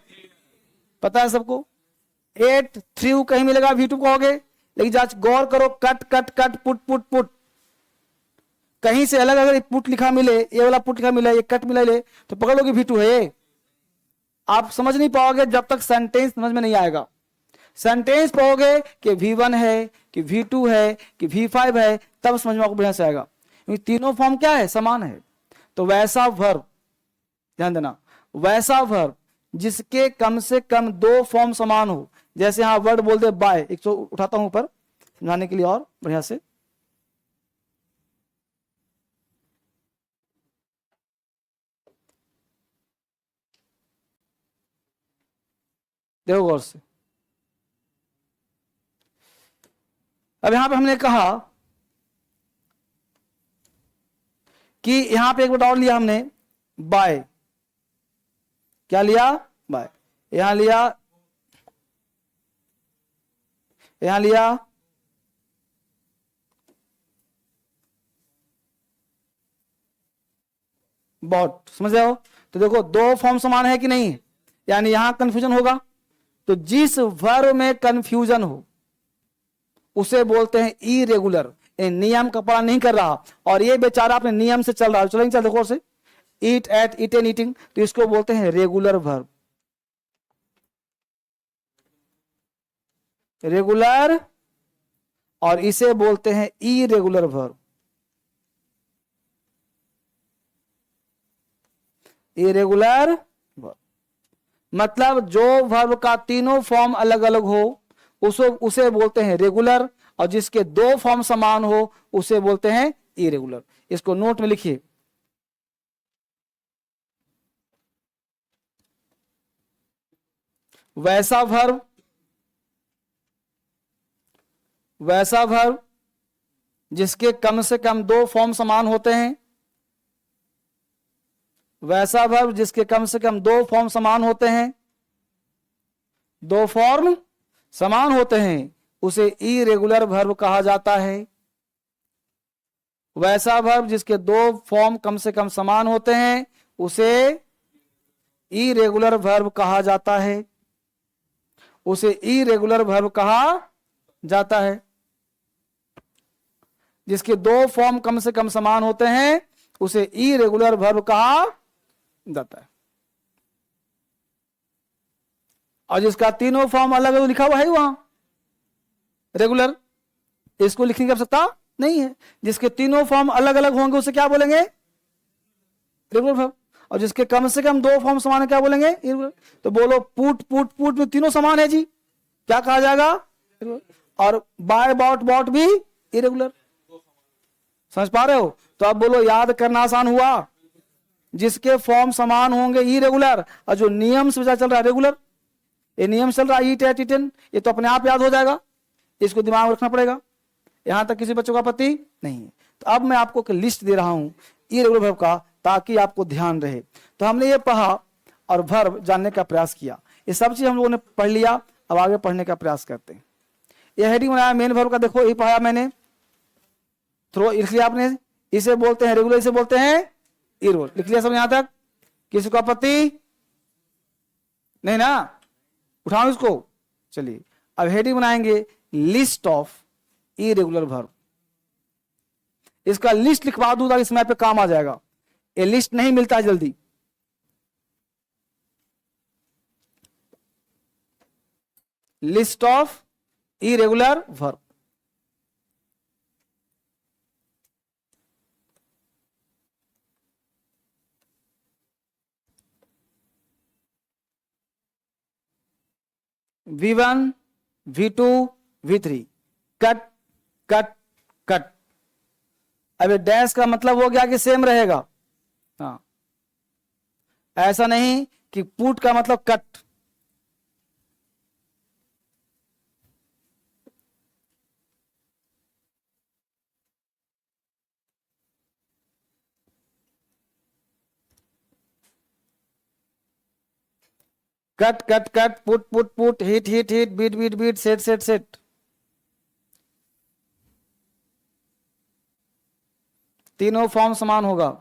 A: पता है सबको। एट, थ्रू कहीं मिलेगा V2 कहोगे। लेकिन जांच गौर करो, cut, cut, cut, put, put, put, कहीं से अलग अगर पुट लिखा मिले, ये वाला पुट लिखा मिले, ये कट मिला ले, तो पकड़ लो कि V2 है ये। आप समझ नहीं पाओगे जब तक सेंटेंस समझ में नहीं आएगा। सेंटेंस पाओगे कि V1 है, कि V2 है, कि V5 है, तब समझ में आपको बढ़िया से आएगा, क्योंकि तीनों फॉर्म क्या है? समान है। तो वैसा वर्ब, ध्यान देना, वैसा वर्ब जिसके कम से कम दो फॉर्म समान हो। जैसे यहां वर्ड बोल दे बाय, एक तो उठाता हूं ऊपर समझाने के लिए और बढ़िया से। देखो गौर से, अब यहां पे हमने कहा कि यहां पे एक वर्ड और लिया हमने, बाय। क्या लिया? बाय। यहां लिया, यहां लिया बॉट। समझ रहे हो? तो देखो दो फॉर्म समान है कि नहीं है, यानी यहां कंफ्यूजन होगा। तो जिस वर्ब में कंफ्यूजन हो उसे बोलते हैं इरेगुलर। नियम का पालन नहीं कर रहा और ये बेचारा अपने नियम से चल रहा है, चलो नहीं चल, देखो से ईट, एट, ईटन, ईटिंग, तो इसको बोलते हैं रेगुलर वर्ब। रेगुलर, और इसे बोलते हैं इरेगुलर वर्ब। इरेगुलर वर्ब मतलब जो वर्ब का तीनों फॉर्म अलग अलग हो उसे बोलते हैं रेगुलर, और जिसके दो फॉर्म समान हो उसे बोलते हैं इरेगुलर। इसको नोट में लिखिए। वैसा वर्ब, वैसा वर्ब जिसके कम से कम दो फॉर्म समान होते हैं, वैसा वर्ब जिसके कम से कम दो फॉर्म समान होते हैं, दो फॉर्म समान होते हैं, उसे इरेगुलर वर्ब कहा जाता है। वैसा वर्ब जिसके दो फॉर्म कम से कम समान होते हैं उसे इरेगुलर वर्ब कहा जाता है, उसे इरेगुलर वर्ब कहा जाता है। जिसके दो फॉर्म कम से कम समान होते हैं उसे इरेगुलर वर्ब कहा जाता है। और जिसका तीनों फॉर्म अलग अलग लिखा हुआ है वहां रेगुलर, इसको लिखने की आवश्यकता नहीं है। जिसके तीनों फॉर्म अलग अलग होंगे उसे क्या बोलेंगे? Regular verb. और जिसके कम से कम दो फॉर्म समान है क्या बोलेंगे? इरेगुलर। तो बोलो पुट पुट पुट में तीनों समान है जी, क्या कहा जाएगा? और बाय बॉट बॉट भी इरेगुलर। समझ पा रहे हो? तो अब बोलो याद करना आसान हुआ। जिसके फॉर्म समान होंगे इरेगुलर, और जो नियम से चल रहा है रेगुलर। ये नियम चल रहा है ईट एट इटन, ये तो अपने आप याद हो जाएगा, इसको दिमाग में रखना पड़ेगा। यहां तक किसी बच्चों का आपत्ति नहीं है। तो अब मैं आपको लिस्ट दे रहा हूं इरेगुलर वर्ब का, ताकि आपको ध्यान रहे। तो हमने ये पढ़ा और वर्ब जानने का प्रयास किया, ये सब चीज हम लोगों ने पढ़ लिया। अब आगे पढ़ने का प्रयास करते हैं। ये हेडिंग बनाया मेन वर्ब का, देखो ये पढ़ा मैंने, थ्रो लिख लिया आपने। इसे बोलते हैं रेगुलर, इसे बोलते हैं इरेगुलर। लिख लिया सब यहां तक? किसी को आपत्ति नहीं ना? उठाओ इसको। चलिए अब हेडिंग बनाएंगे लिस्ट ऑफ इरेगुलर वर्ब। इसका लिस्ट लिखवा दूं ताकि समय पे काम आ जाएगा। ये लिस्ट नहीं मिलता है जल्दी। List of irregular verb. V1 V2 V3 cut cut cut. अब डैश का मतलब हो गया कि सेम रहेगा। हाँ, ऐसा नहीं कि पुट का मतलब cut. Cut cut cut, put put put, hit hit hit, beat beat beat, set set set. तीनों फॉर्म समान होगा।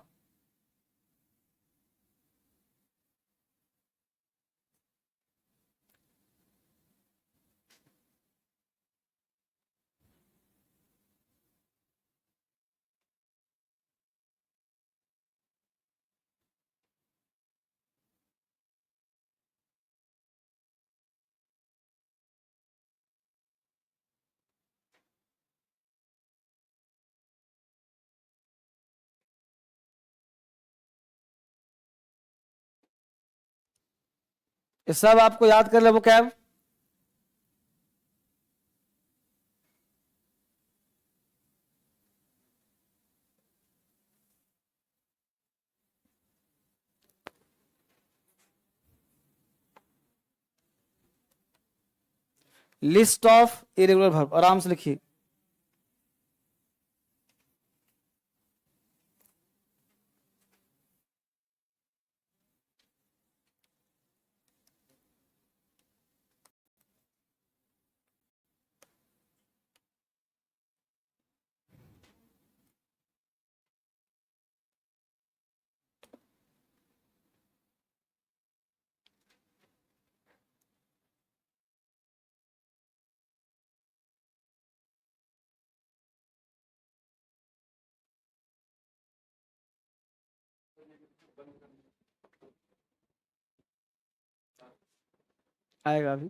A: ये सब आपको याद कर ले वो कैब। लिस्ट ऑफ इरेगुलर वर्ब आराम से लिखिए। आएगा अभी।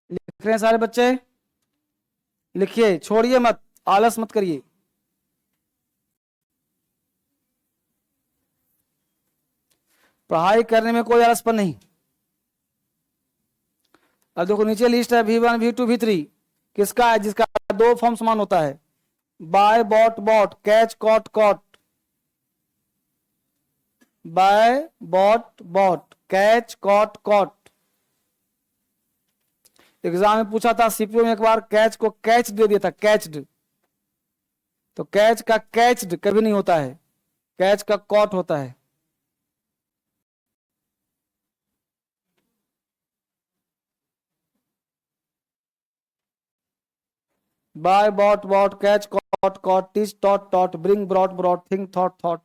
A: लिख रहे हैं सारे बच्चे? लिखिए, छोड़िए मत, आलस मत करिए। पढ़ाई करने में कोई आलसपन नहीं। अब देखो नीचे लिस्ट है V1 V2 V3 किसका है? जिसका दो फॉर्म समान होता है। Buy bought bought, catch caught caught, buy bought bought, catch, caught, caught. Exam में पूछा था सीपीओ में, एक बार कैच को कैच दे दिया था, कैच्ड। तो कैच का कैच्ड कभी नहीं होता है, कैच का कॉट होता है। Buy, bought, bought, catch, caught, caught, teach, taught, taught, bring, brought, brought, think, thought, thought.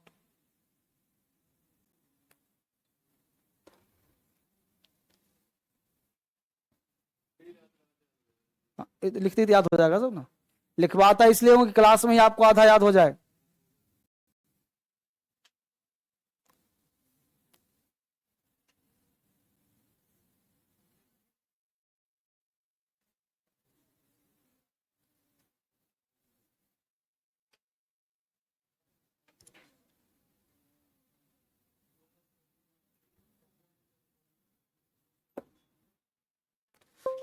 A: लिखते याद हो जाएगा सब ना। लिखवाता इसलिए हूं कि क्लास में ही आपको आधा याद हो जाए।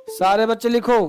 A: सारे बच्चे लिखो।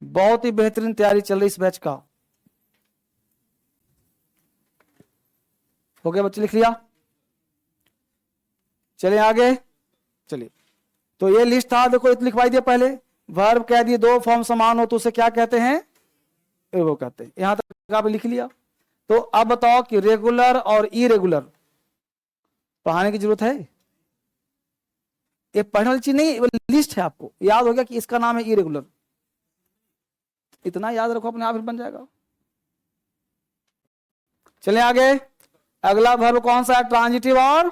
A: बहुत ही बेहतरीन तैयारी चल रही इस बैच का। हो गया बच्चे, लिख लिया? चलिए आगे। चलिए, तो ये लिस्ट था, देखो इतना लिखवाई दिया पहले। वर्ब कह दिए दो फॉर्म समान हो तो उसे क्या कहते हैं? वो कहते हैं। यहां तक आप लिख लिया। तो अब बताओ कि रेगुलर और इरेगुलर पढ़ाने की जरूरत है? ये पढ़ने वाली चीज नहीं, वो लिस्ट है, आपको याद हो गया कि इसका नाम है इरेगुलर। इतना याद रखो, अपने आप ही बन जाएगा। चलिए आगे। अगला वर्ब कौन सा है? ट्रांजिटिव और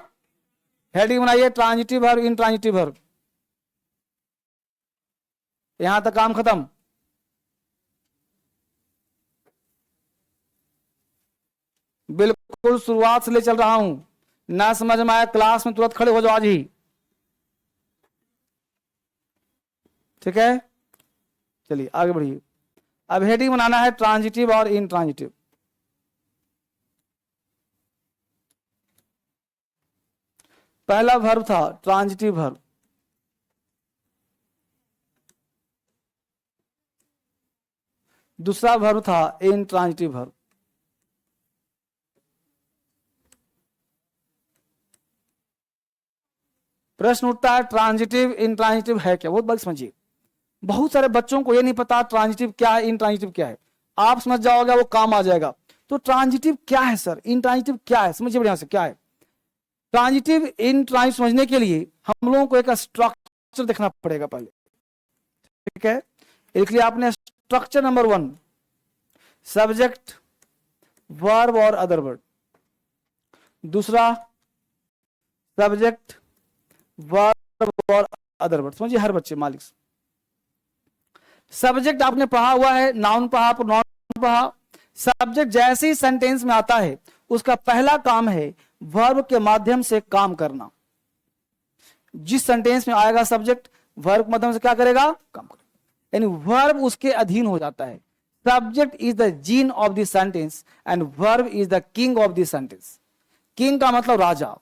A: हेडिंग बनाइए, ट्रांजिटिव वर्ब, इनट्रांजिटिव वर्ब। यहां तक काम खत्म। बिल्कुल शुरुआत से ले चल रहा हूं, ना समझ में आया क्लास में तुरंत खड़े हो जाओ आज ही, ठीक है? चलिए आगे बढ़िए। अब हेडिंग बनाना है ट्रांजिटिव और इनट्रांजिटिव। पहला वर्ब था ट्रांजिटिव वर्ब, दूसरा वर्ब था इनट्रांजिटिव वर्ब। प्रश्न उठता है ट्रांजिटिव इनट्रांजिटिव है क्या? बहुत बात समझिए, बहुत सारे बच्चों को ये नहीं पता ट्रांजिटिव क्या है, इनट्रांजिटिव क्या है। आप समझ जाओगे, वो काम आ जाएगा। तो ट्रांजिटिव क्या है सर, इनट्रांजिटिव क्या है, समझिए बढ़िया से क्या है। ट्रांजिटिव इनट्रांजिटिव समझने के लिए हम लोगों को एक स्ट्रक्चर देखना पड़ेगा पहले, ठीक है? इसलिए आपने स्ट्रक्चर नंबर 1, सब्जेक्ट, वर्ब और अदर वर्ड। दूसरा सब्जेक्ट, वर्ब और अदर वर्ड। समझिए हर बच्चे मालिक। सब्जेक्ट आपने पढ़ा हुआ है, नाउन पढ़ा, प्रोनाउन पढ़ा। सब्जेक्ट जैसे ही सेंटेंस में आता है, उसका पहला काम है वर्ब के माध्यम से काम करना। जिस सेंटेंस में आएगा सब्जेक्ट, वर्ब के माध्यम से क्या करेगा? काम करेगा। यानी वर्ब उसके अधीन हो जाता है। Subject is the gene of the sentence and verb is the king of the sentence. King का मतलब राजा।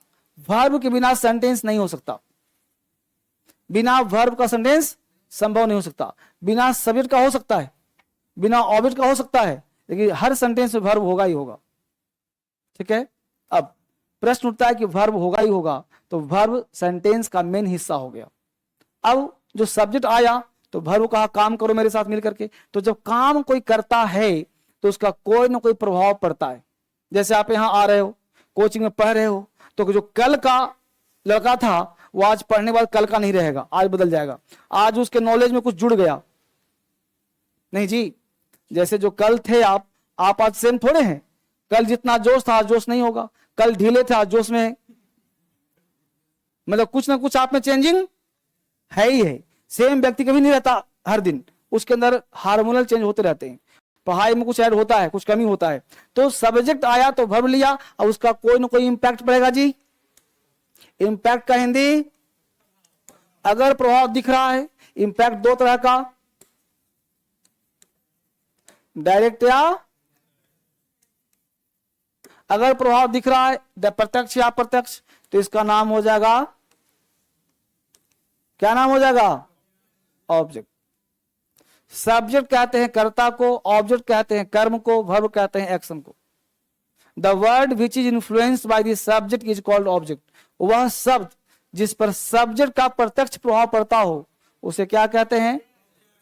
A: वर्ब के बिना सेंटेंस नहीं हो सकता, बिना वर्ब का सेंटेंस संभव नहीं हो सकता। बिना सब्जेक्ट का हो सकता है, बिना ऑब्जेक्ट का हो सकता है, लेकिन हर सेंटेंस में वर्ब होगा ही होगा, ठीक है? अब प्रश्न उठता है कि वर्ब होगा ही होगा, तो वर्ब सेंटेंस का मेन हिस्सा हो गया। अब जो सब्जेक्ट आया तो वर्ब कहा काम करो मेरे साथ मिल करके। तो जब काम कोई करता है तो उसका कोई ना कोई प्रभाव पड़ता है। जैसे आप यहां आ रहे हो, कोचिंग में पढ़ रहे हो, तो जो कल का लड़का था वो आज पढ़ने के बाद कल का नहीं रहेगा, आज बदल जाएगा। आज उसके नॉलेज में कुछ जुड़ गया नहीं जी। जैसे जो कल थे आप आज सेम थोड़े हैं। कल जितना जोश था आज जोश नहीं होगा, कल ढीले थे आज जोश में, मतलब कुछ ना कुछ आप में चेंजिंग है ही है। सेम व्यक्ति कभी नहीं रहता हर दिन, उसके अंदर हार्मोनल चेंज होते रहते हैं। पढ़ाई में कुछ ऐड होता है, कुछ कमी होता है। तो सब्जेक्ट आया तो वर्ब लिया, अब उसका कोई ना कोई इंपैक्ट पड़ेगा जी। इंपैक्ट का हिंदी, अगर प्रभाव दिख रहा है, इंपैक्ट दो तरह का, डायरेक्ट या अगर प्रभाव दिख रहा है प्रत्यक्ष या अप्रत्यक्ष, तो इसका नाम हो जाएगा, क्या नाम हो जाएगा? ऑब्जेक्ट। सब्जेक्ट कहते हैं कर्ता को, ऑब्जेक्ट कहते हैं कर्म को, वर्ब कहते हैं एक्शन को। The word which is influenced by the subject is called object. वह शब्द जिस पर सब्जेक्ट का प्रत्यक्ष प्रभाव पड़ता हो उसे क्या कहते हैं?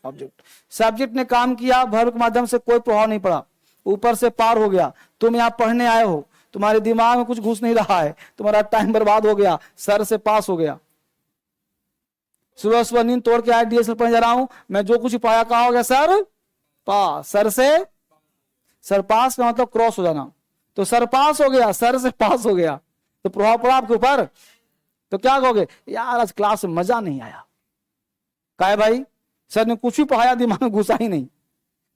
A: ऑब्जेक्ट। सब्जेक्ट ने काम किया, वर्ब के माध्यम से कोई प्रभाव नहीं पड़ा, ऊपर से पार हो गया। तुम यहाँ पढ़ने आए हो, तुम्हारे दिमाग में कुछ घुस नहीं रहा है, तुम्हारा टाइम बर्बाद हो गया, सर से पास हो गया। सुबह सुबह नींद तोड़ के आया, डीएसएल पढ़ने जा रहा हूं, मैं जो कुछ पाया कहा हो गया सर पास, सर से सर पास का मतलब क्रॉस हो जाना, तो सर पास हो गया, सर से पास हो गया, तो प्रभाव पड़ा आपके ऊपर। तो क्या कहोगे? यार आज क्लास में मजा नहीं आया। क्या है भाई? सर ने कुछ भी पढ़ाया, दिमाग में घुसा ही नहीं।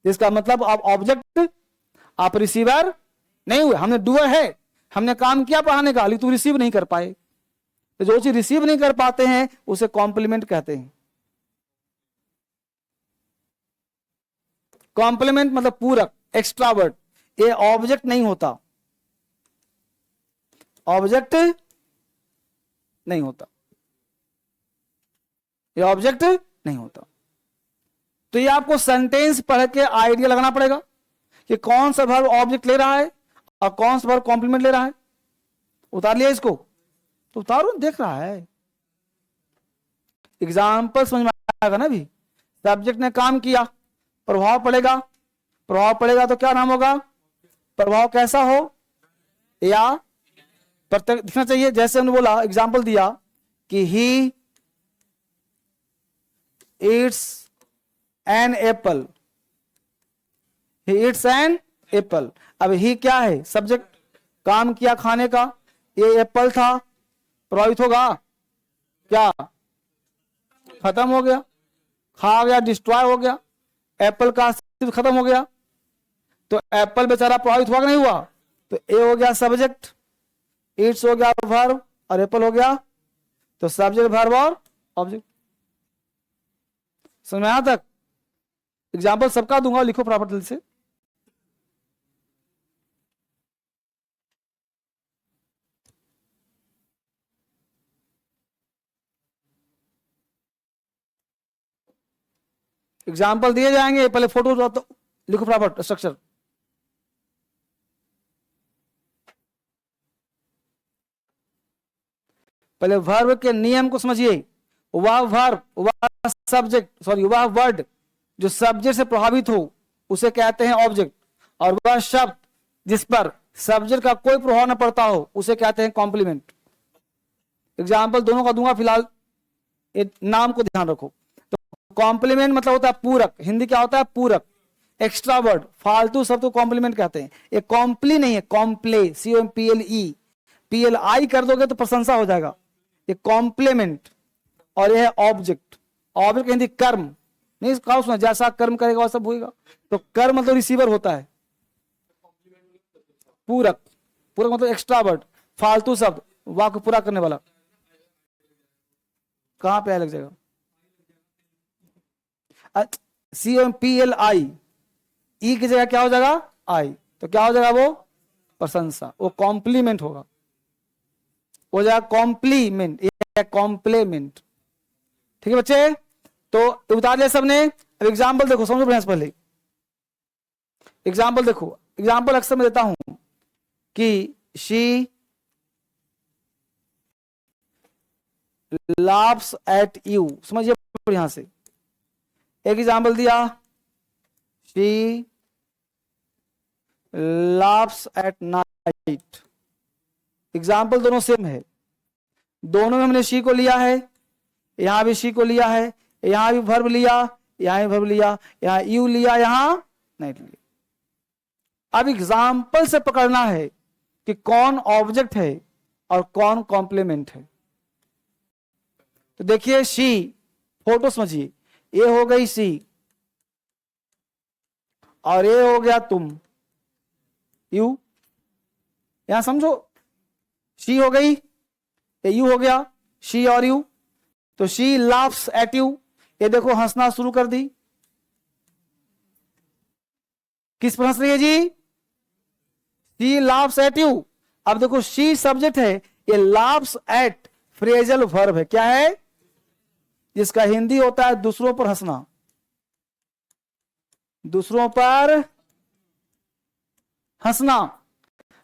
A: इसका मतलब आप ऑब्जेक्ट, आप रिसीवर नहीं हुए। हमने डूअर है, हमने काम किया पढ़ाने का, लेकिन तू रिसीव नहीं कर पाए। तो जो चीज रिसीव नहीं कर पाते हैं उसे कॉम्प्लीमेंट कहते हैं। कॉम्प्लीमेंट मतलब पूरक, एक्स्ट्रा वर्ड। ये ऑब्जेक्ट नहीं होता, ऑब्जेक्ट नहीं होता, ये ऑब्जेक्ट नहीं होता। तो ये आपको सेंटेंस पढ़ के आइडिया लगाना पड़ेगा कि कौन सा वर्ब ऑब्जेक्ट ले रहा है और कौन सा वर्ब कॉम्प्लीमेंट ले रहा है। उतार लिया इसको? तो उतारो, देख रहा है। एग्जाम्पल समझ में आएगा ना भी। सब्जेक्ट ने काम किया, प्रभाव पड़ेगा, प्रभाव पड़ेगा तो क्या नाम होगा? प्रभाव कैसा हो या प्रत्यक्ष दिखना चाहिए। जैसे हमने बोला, एग्जाम्पल दिया कि he eats an apple, he eats an apple. अब ही क्या है? सब्जेक्ट, काम किया खाने का, ये एप्पल था, प्रभावित होगा क्या? खत्म हो गया, खा गया, डिस्ट्रॉय हो गया, एप्पल का अस्तित्व खत्म हो गया। तो एप्पल बेचारा प्रभावित हुआ कि नहीं हुआ? तो ए हो गया सब्जेक्ट, ईट्स हो गया वर्ब, और एप्पल हो गया तो सब्जेक्ट वर्ब और ऑब्जेक्ट। समझ में यहां तक? एग्जाम्पल सबका दूंगा, लिखो फटाफट दिल से। एग्जाम्पल दिए जाएंगे, पहले फोटो तो लिखो फटाफट स्ट्रक्चर। पहले वर्ब के नियम को समझिए। वह वर्ब, वह सब्जेक्ट, सॉरी वह वर्ड जो सब्जेक्ट से प्रभावित हो उसे कहते हैं ऑब्जेक्ट, और वह शब्द जिस पर सब्जेक्ट का कोई प्रभाव न पड़ता हो उसे कहते हैं कॉम्प्लीमेंट। एग्जाम्पल दोनों का दूंगा, फिलहाल नाम को ध्यान रखो। तो कॉम्प्लीमेंट मतलब होता है पूरक। हिंदी क्या होता है? पूरक, एक्स्ट्रा वर्ड, फालतू शब्द को कॉम्प्लीमेंट कहते हैं। ये कॉम्प्ली नहीं है, कॉम्प्ले, COMPLE, PLI कर दोगे तो प्रशंसा हो जाएगा। ये कॉम्प्लीमेंट, और यह है ऑब्जेक्ट। ऑब्जेक्ट हिंदी कर्म नहीं, इसका उसमें जैसा कर्म करेगा वैसा होगा। तो कर्म मतलब रिसीवर होता है। पूरक, पूरक मतलब एक्स्ट्रा वर्ड, फालतू शब्द, वाक्य पूरा करने वाला। कहां पे लग जाएगा? COMPLI, ई की जगह क्या हो जाएगा? आई, तो क्या हो जाएगा? वो प्रशंसा, वो कॉम्प्लीमेंट होगा, हो जाएगा कॉम्प्लीमेंट, ये कॉम्प्लीमेंट। ठीक है बच्चे? तो उतार लिया सबने। अब एग्जाम्पल देखो, समझो बढ़िया से पहले एग्जाम्पल देखो। एग्जाम्पल अक्सर मैं देता हूं कि शी laughs at you, समझिए यहां से। एक एग्जाम्पल दिया, she laughs at night। Example दोनों सेम है, दोनों में हमने शी को लिया है, यहां भी शी को लिया है, यहां भी वर्ब लिया, यहां भी वर्ब लिया, यहां यू लिया, यहां नाइट लिया। अब एग्जाम्पल से पकड़ना है कि कौन ऑब्जेक्ट है और कौन कॉम्प्लीमेंट है। तो देखिए शी, फोटो समझिए, ये हो गई सी और ये हो गया तुम, यू। यहां समझो, शी हो गई, ये यू हो गया, शी और यू। तो शी लाफ्स एट यू, ये देखो हंसना शुरू कर दी। किस पर हंस रही है जी? She laughs at you. अब देखो शी सब्जेक्ट है, ये लाफ्स एट फ्रेजल वर्ब है। क्या है? जिसका हिंदी होता है दूसरों पर हंसना, दूसरों पर हंसना।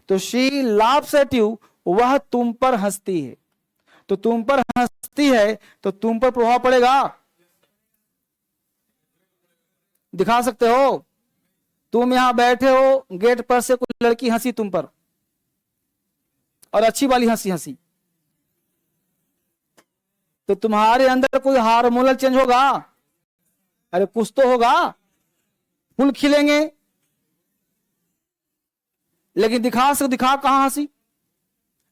A: तो शी लाफ्स एट यू, वह तुम पर हंसती है। तो तुम पर हंसती है तो तुम पर प्रभाव पड़ेगा। दिखा सकते हो, तुम यहां बैठे हो, गेट पर से कोई लड़की हंसी तुम पर, और अच्छी वाली हंसी हंसी, तो तुम्हारे अंदर कोई हार्मोनल चेंज होगा? अरे कुछ तो होगा, फूल खिलेंगे। लेकिन दिखा कहां हंसी?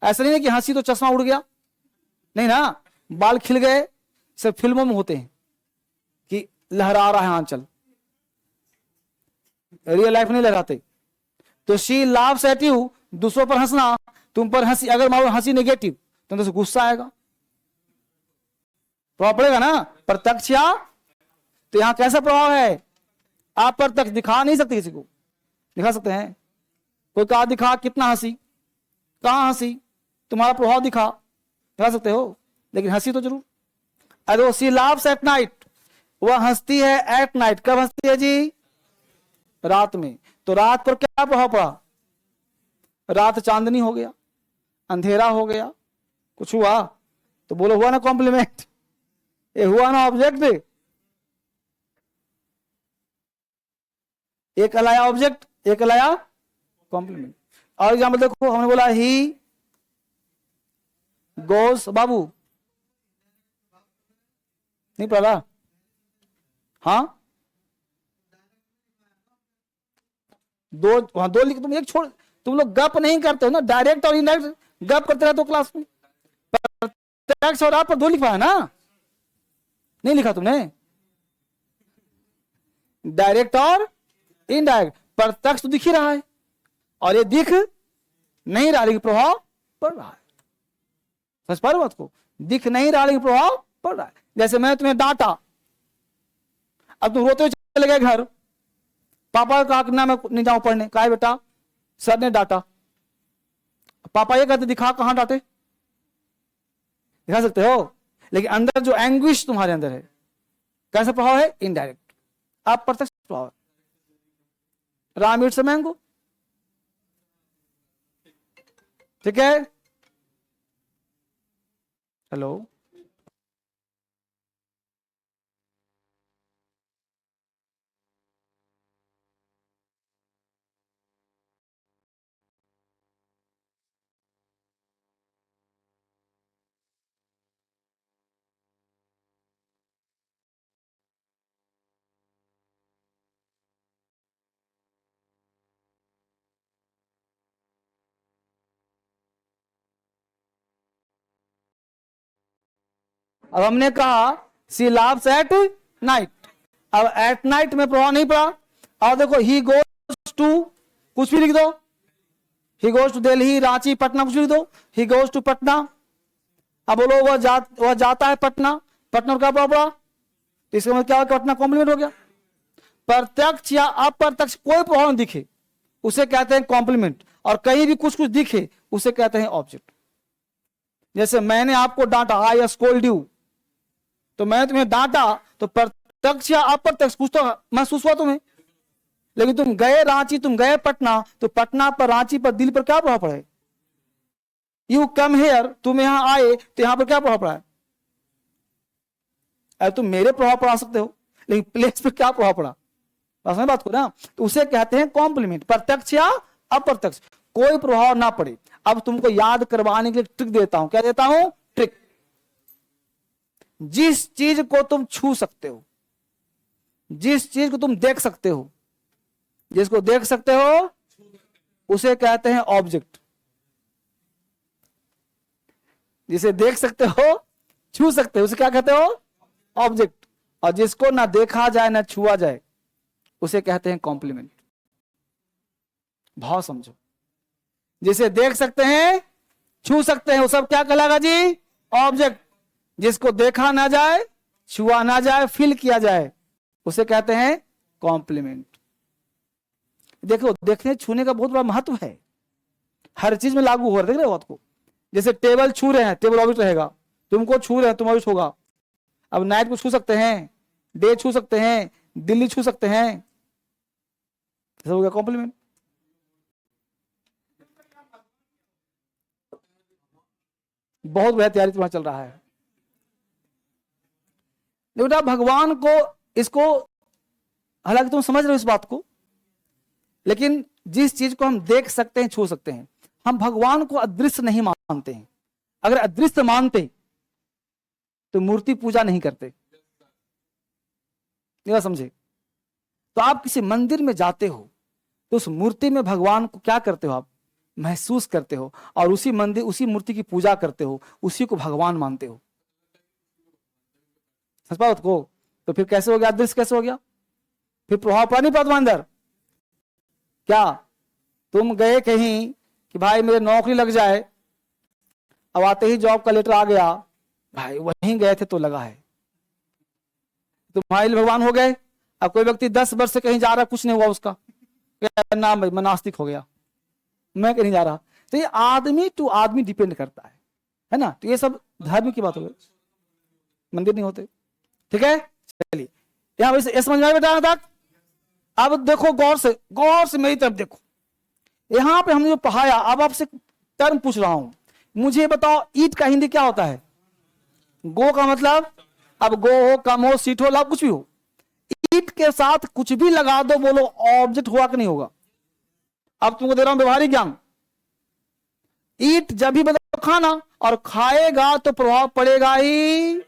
A: ऐसा नहीं है कि हंसी तो चश्मा उड़ गया, नहीं ना, बाल खिल गए, सिर्फ फिल्मों में होते हैं कि लहरा रहा है आंचल, रियल लाइफ नहीं लहराते। तो शी लाफ्स एट यू, दूसरों पर हंसना, तुम पर हंसी। अगर मान लो हंसी नेगेटिव तो अंदर से गुस्सा आएगा, प्रभाव पड़ेगा ना, प्रत्यक्ष या। तो यहां कैसा प्रभाव है? आप प्रत्यक्ष दिखा नहीं सकते, किसी को दिखा सकते हैं? कोई कहा दिखा कितना हंसी, कहां हंसी, तुम्हारा प्रभाव दिखा सकते हो, लेकिन हंसी तो जरूर। अरे सी लाफ्स एट नाइट, वह हंसती है एट नाइट। कब हंसती है जी? रात में। तो रात पर क्या प्रभाव पड़ा? रात चांदनी हो गया, अंधेरा हो गया, कुछ हुआ? तो बोलो हुआ ना कॉम्प्लीमेंट, ये हुआ ना ऑब्जेक्ट। एक लाया ऑब्जेक्ट, एक लाया कॉम्प्लीमेंट। और एग्जाम्पल देखो, हमने बोला ही गोस, बाबू नहीं पढ़ा? हाँ, दो लिख, तुम एक छोड़, तुम लोग गप नहीं करते हो ना, डायरेक्ट और इनडायरेक्ट गप करते रहते हो क्लास में। प्रत्यक्ष और आप पर दो लिखवाया ना, नहीं लिखा तुमने? डायरेक्ट और इनडायरेक्ट। प्रत्यक्ष तो दिख ही रहा है और ये दिख नहीं रहा, लेकिन प्रभाव पड़ रहा है। समझ पा रहे हो बात को? दिख नहीं रहा लेकिन प्रभाव पड़ रहा है। जैसे मैं तुम्हें डांटा, अब तुम रोते हुए चले गए घर, पापा कहा कि ना मैं नहीं जाऊं पढ़ने, कहा बेटा सर ने डांटा। पापा ये कहते दिखा कहां डांटे, दिखा सकते हो, लेकिन अंदर जो एंग्विश तुम्हारे अंदर है, कैसा प्रभाव है? इनडायरेक्ट। आप प्रत्यक्ष प्रभाव है। राम इट्स अ मैंगो, ठीक है? हेलो, अब हमने कहा सी लाव्स एट नाइट। अब एट नाइट में प्रभाव नहीं पड़ा। और देखो ही गोज टू, कुछ भी लिख दो, he goes to Delhi, Ranchi, Patna, कुछ भी लिख दो, ही गोज टू पटना। अब बोलो वह जाता है पटना, पटना का प्रभाव पड़ा, तो इसका मतलब क्या हो गया? पटना कॉम्प्लीमेंट हो गया। प्रत्यक्ष या अप्रत्यक्ष कोई प्रभाव नहीं दिखे उसे कहते हैं कॉम्प्लीमेंट, और कहीं भी कुछ कुछ दिखे उसे कहते हैं ऑब्जेक्ट। जैसे मैंने आपको डांटा, आई स्कोल्ड यू, तो मैंने तुम्हें डांटा, तो प्रत्यक्ष या अप्रत्यक्ष कुछ तो महसूस हुआ तुम्हें। लेकिन तुम गए रांची, तुम गए पटना, तो पटना पर, रांची पर, दिल्ली पर क्या प्रभाव पड़ा है? यू कम हेयर, तुम यहां आए तो यहां पर क्या प्रभाव पड़ा है? अरे तुम मेरे प्रभाव पड़ा सकते हो, लेकिन प्लेस पर क्या प्रभाव पड़ा? समझ बात को ना? तो उसे कहते हैं कॉम्प्लीमेंट। प्रत्यक्ष या अप्रत्यक्ष कोई प्रभाव ना पड़े। अब तुमको याद करवाने के लिए ट्रिक देता हूं। क्या देता हूं? ट्रिक। जिस चीज को तुम छू सकते हो, जिस चीज को तुम देख सकते हो, जिसको देख सकते हो उसे कहते हैं ऑब्जेक्ट। जिसे देख सकते हो, छू सकते हो, उसे क्या कहते हो? ऑब्जेक्ट। और जिसको ना देखा जाए ना छुआ जाए उसे कहते हैं कॉम्प्लीमेंट। भाव समझो, जिसे देख सकते हैं छू सकते हैं वो सब क्या कहलाएगा जी? ऑब्जेक्ट। जिसको देखा ना जाए, छुआ ना जाए, फील किया जाए उसे कहते हैं कॉम्प्लीमेंट। देखो, देखने छूने का बहुत बड़ा महत्व है, हर चीज में लागू हो रहा है। देख रहे हो बात को? जैसे टेबल छू रहे हैं, टेबल ऑब्जेक्ट रहेगा, तुमको छू रहे हैं, तुम ऑब्जेक्ट होगा। अब नाइट को छू सकते हैं, डे छू सकते हैं, दिल्ली छू सकते हैं, सब हो गया कॉम्प्लीमेंट। बहुत बढ़िया तैयारी तुम्हारा चल रहा है बेटा। भगवान को, इसको, हालांकि तुम समझ रहे हो इस बात को, लेकिन जिस चीज को हम देख सकते हैं, छू सकते हैं, हम भगवान को अदृश्य नहीं मानते हैं। अगर अदृश्य मानते तो मूर्ति पूजा नहीं करते। ये समझे? तो आप किसी मंदिर में जाते हो तो उस मूर्ति में भगवान को क्या करते हो? आप महसूस करते हो और उसी मंदिर, उसी मूर्ति की पूजा करते हो, उसी को भगवान मानते हो। समझ पाओ को? तो फिर कैसे हो गया? अदृश्य कैसे हो गया? फिर प्रभाव पड़ा नहीं पड़ा तुम्हारे अंदर? क्या तुम गए कहीं कि भाई मेरे नौकरी लग जाए, अब आते ही जॉब का लेटर आ गया, भाई वहीं गए थे तो लगा है, तुम्हारे लिए भगवान हो गए। अब कोई व्यक्ति 10 वर्ष से कहीं जा रहा, कुछ नहीं हुआ उसका, ना मैं नास्तिक हो गया, मैं कहीं जा रहा। तो ये आदमी टू आदमी डिपेंड करता है ना? तो ये सब धर्म की बात हो गई, मंदिर नहीं होते। ठीक है, चलिए यहां पर समझ में आया बेटा तक? अब देखो गौर से मेरी तरफ देखो। यहां पे हमने जो पढ़ाया, अब आपसे टर्म पूछ रहा हूं, मुझे बताओ ईट का हिंदी क्या होता है? गो का मतलब, अब गो हो, कम हो, सीट हो, लाभ कुछ भी हो, ईट के साथ कुछ भी लगा दो, बोलो ऑब्जेक्ट हुआ कि नहीं होगा? अब तुमको दे रहा हूं व्यवहारिक ज्ञान। ईट जब भी मतलब खाना, और खाएगा तो प्रभाव पड़ेगा ही,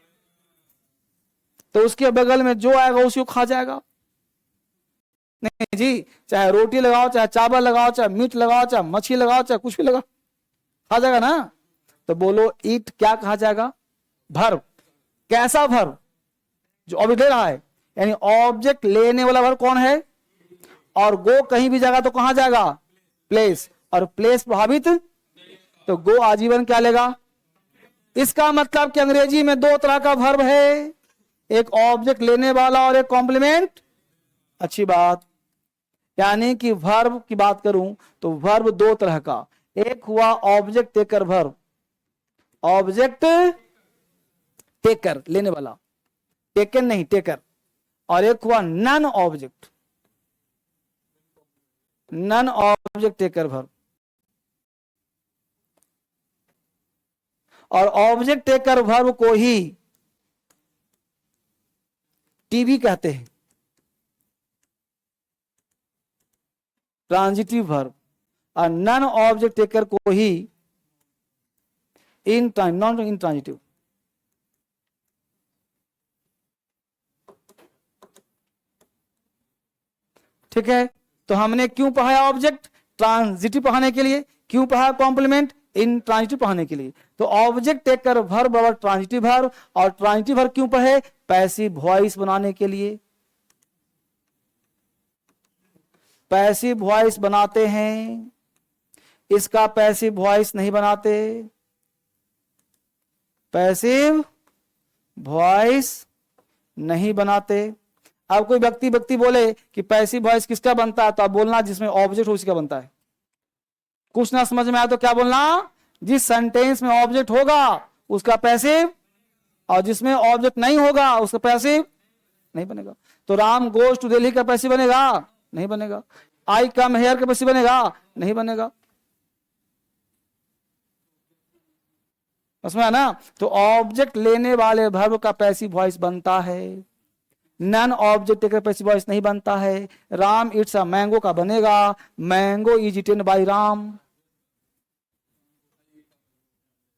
A: तो उसके बगल में जो आएगा उसी को खा जाएगा। नहीं जी, चाहे रोटी लगाओ, चाहे चावल लगाओ, चाहे मीट लगाओ, चाहे मछली लगाओ, चाहे कुछ भी लगाओ, खा जाएगा ना? तो बोलो ईट क्या कहा जाएगा? भर्ब। कैसा भर्ब? जो ऑब्जेक्ट ले रहा है, यानी ऑब्जेक्ट लेने वाला भर्ब कौन है? और गो कहीं भी जाएगा तो कहां जाएगा? प्लेस। और प्लेस प्रभावित, तो गो आजीवन क्या लेगा? इसका मतलब कि अंग्रेजी में 2 तरह का भर्ब है, एक ऑब्जेक्ट लेने वाला और एक कॉम्प्लीमेंट। अच्छी बात, यानी कि वर्ब की बात करूं तो वर्ब 2 तरह का, एक हुआ object taker verb, object taker लेने वाला, टेकन नहीं टेकर, और एक हुआ non object, non object taker verb. और ऑब्जेक्ट टेकर वर्ब को ही टीवी कहते हैं, ट्रांजिटिव वर्ब, और नन ऑब्जेक्ट टेकर को ही नॉन इंट्रांजिटिव। ठीक है, तो हमने क्यों पढ़ाया ऑब्जेक्ट? ट्रांजिटिव पढ़ाने के लिए। क्यों पढ़ाया कॉम्प्लीमेंट? इंट्रांजिटिव पढ़ाने के लिए। तो ऑब्जेक्ट टेकर वर्ब और ट्रांजिटिव वर्ब, और ट्रांजिटिव वर्ब क्यों पढ़े? पैसिव वॉइस बनाने के लिए। पैसिव वॉइस बनाते हैं, इसका पैसिव वॉइस नहीं बनाते। पैसिव वॉइस नहीं बनाते। अब कोई व्यक्ति बोले कि पैसिव वॉइस किसका बनता है, तो आप बोलना जिसमें ऑब्जेक्ट हो उसका बनता है। कुछ ना समझ में आया तो क्या बोलना? जिस सेंटेंस में ऑब्जेक्ट होगा उसका पैसिव, और जिसमें ऑब्जेक्ट नहीं होगा उसका पैसिव नहीं बनेगा। तो राम गोज टू दिल्ली का पैसिव बनेगा? नहीं बनेगा। आई कम हेयर का पैसिव बनेगा? नहीं बनेगा। उसमें है ना? तो ऑब्जेक्ट लेने वाले वर्ब का पैसिव वॉइस बनता है, non object taker passive voice नहीं बनता है। राम इट्स अ मैंगो का बनेगा, mango is eaten by Ram.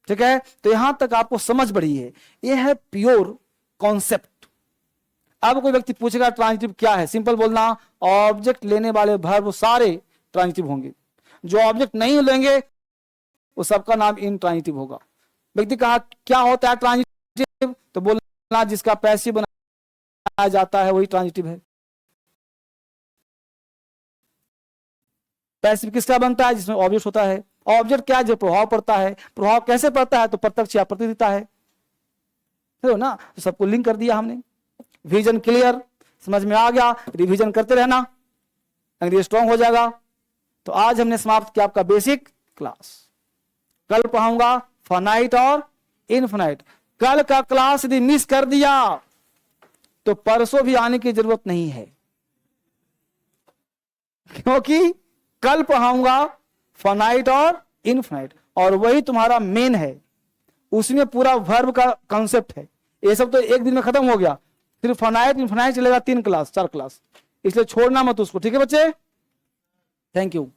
A: ठीक है, तो यहां तक आपको समझ बढ़ी है। यह है प्योर कॉन्सेप्ट। अब कोई व्यक्ति पूछेगा ट्रांजिटिव क्या है, सिंपल बोलना ऑब्जेक्ट लेने वाले वर्ब सारे ट्रांजिटिव होंगे, जो ऑब्जेक्ट नहीं लेंगे वो सबका नाम इनट्रांजिटिव होगा। व्यक्ति कहा क्या होता है ट्रांजिटिव, तो बोलना जिसका पैसिव बनाया जाता है वही ट्रांजिटिव है। पैसिव किसका बनता है, जिसमें ऑब्जेक्ट होता है। ऑब्जेक्ट क्या है, जो प्रभाव पड़ता है। प्रभाव कैसे पड़ता है, तो प्रत्यक्ष या प्रतिदिता है, है ना। तो सबको लिंक कर दिया हमने। विजन क्लियर, समझ में आ गया, रिवीजन करते रहना, अंग्रेजी स्ट्रांग हो जाएगा। तो आज हमने समाप्त किया आपका बेसिक क्लास। कल पढ़ाऊंगा फाइनाइट और इनफाइनाइट। कल का क्लास यदि मिस कर दिया तो परसों भी आने की जरूरत नहीं है, क्योंकि कल पढ़ाऊंगा फाइनाइट और इनफाइनाइट, और वही तुम्हारा मेन है। उसमें पूरा वर्ब का कॉन्सेप्ट है। ये सब तो एक दिन में खत्म हो गया, फिर फाइनाइट इनफाइनाइट चलेगा 3 क्लास 4 क्लास, इसलिए छोड़ना मत उसको। ठीक है बच्चे, थैंक यू।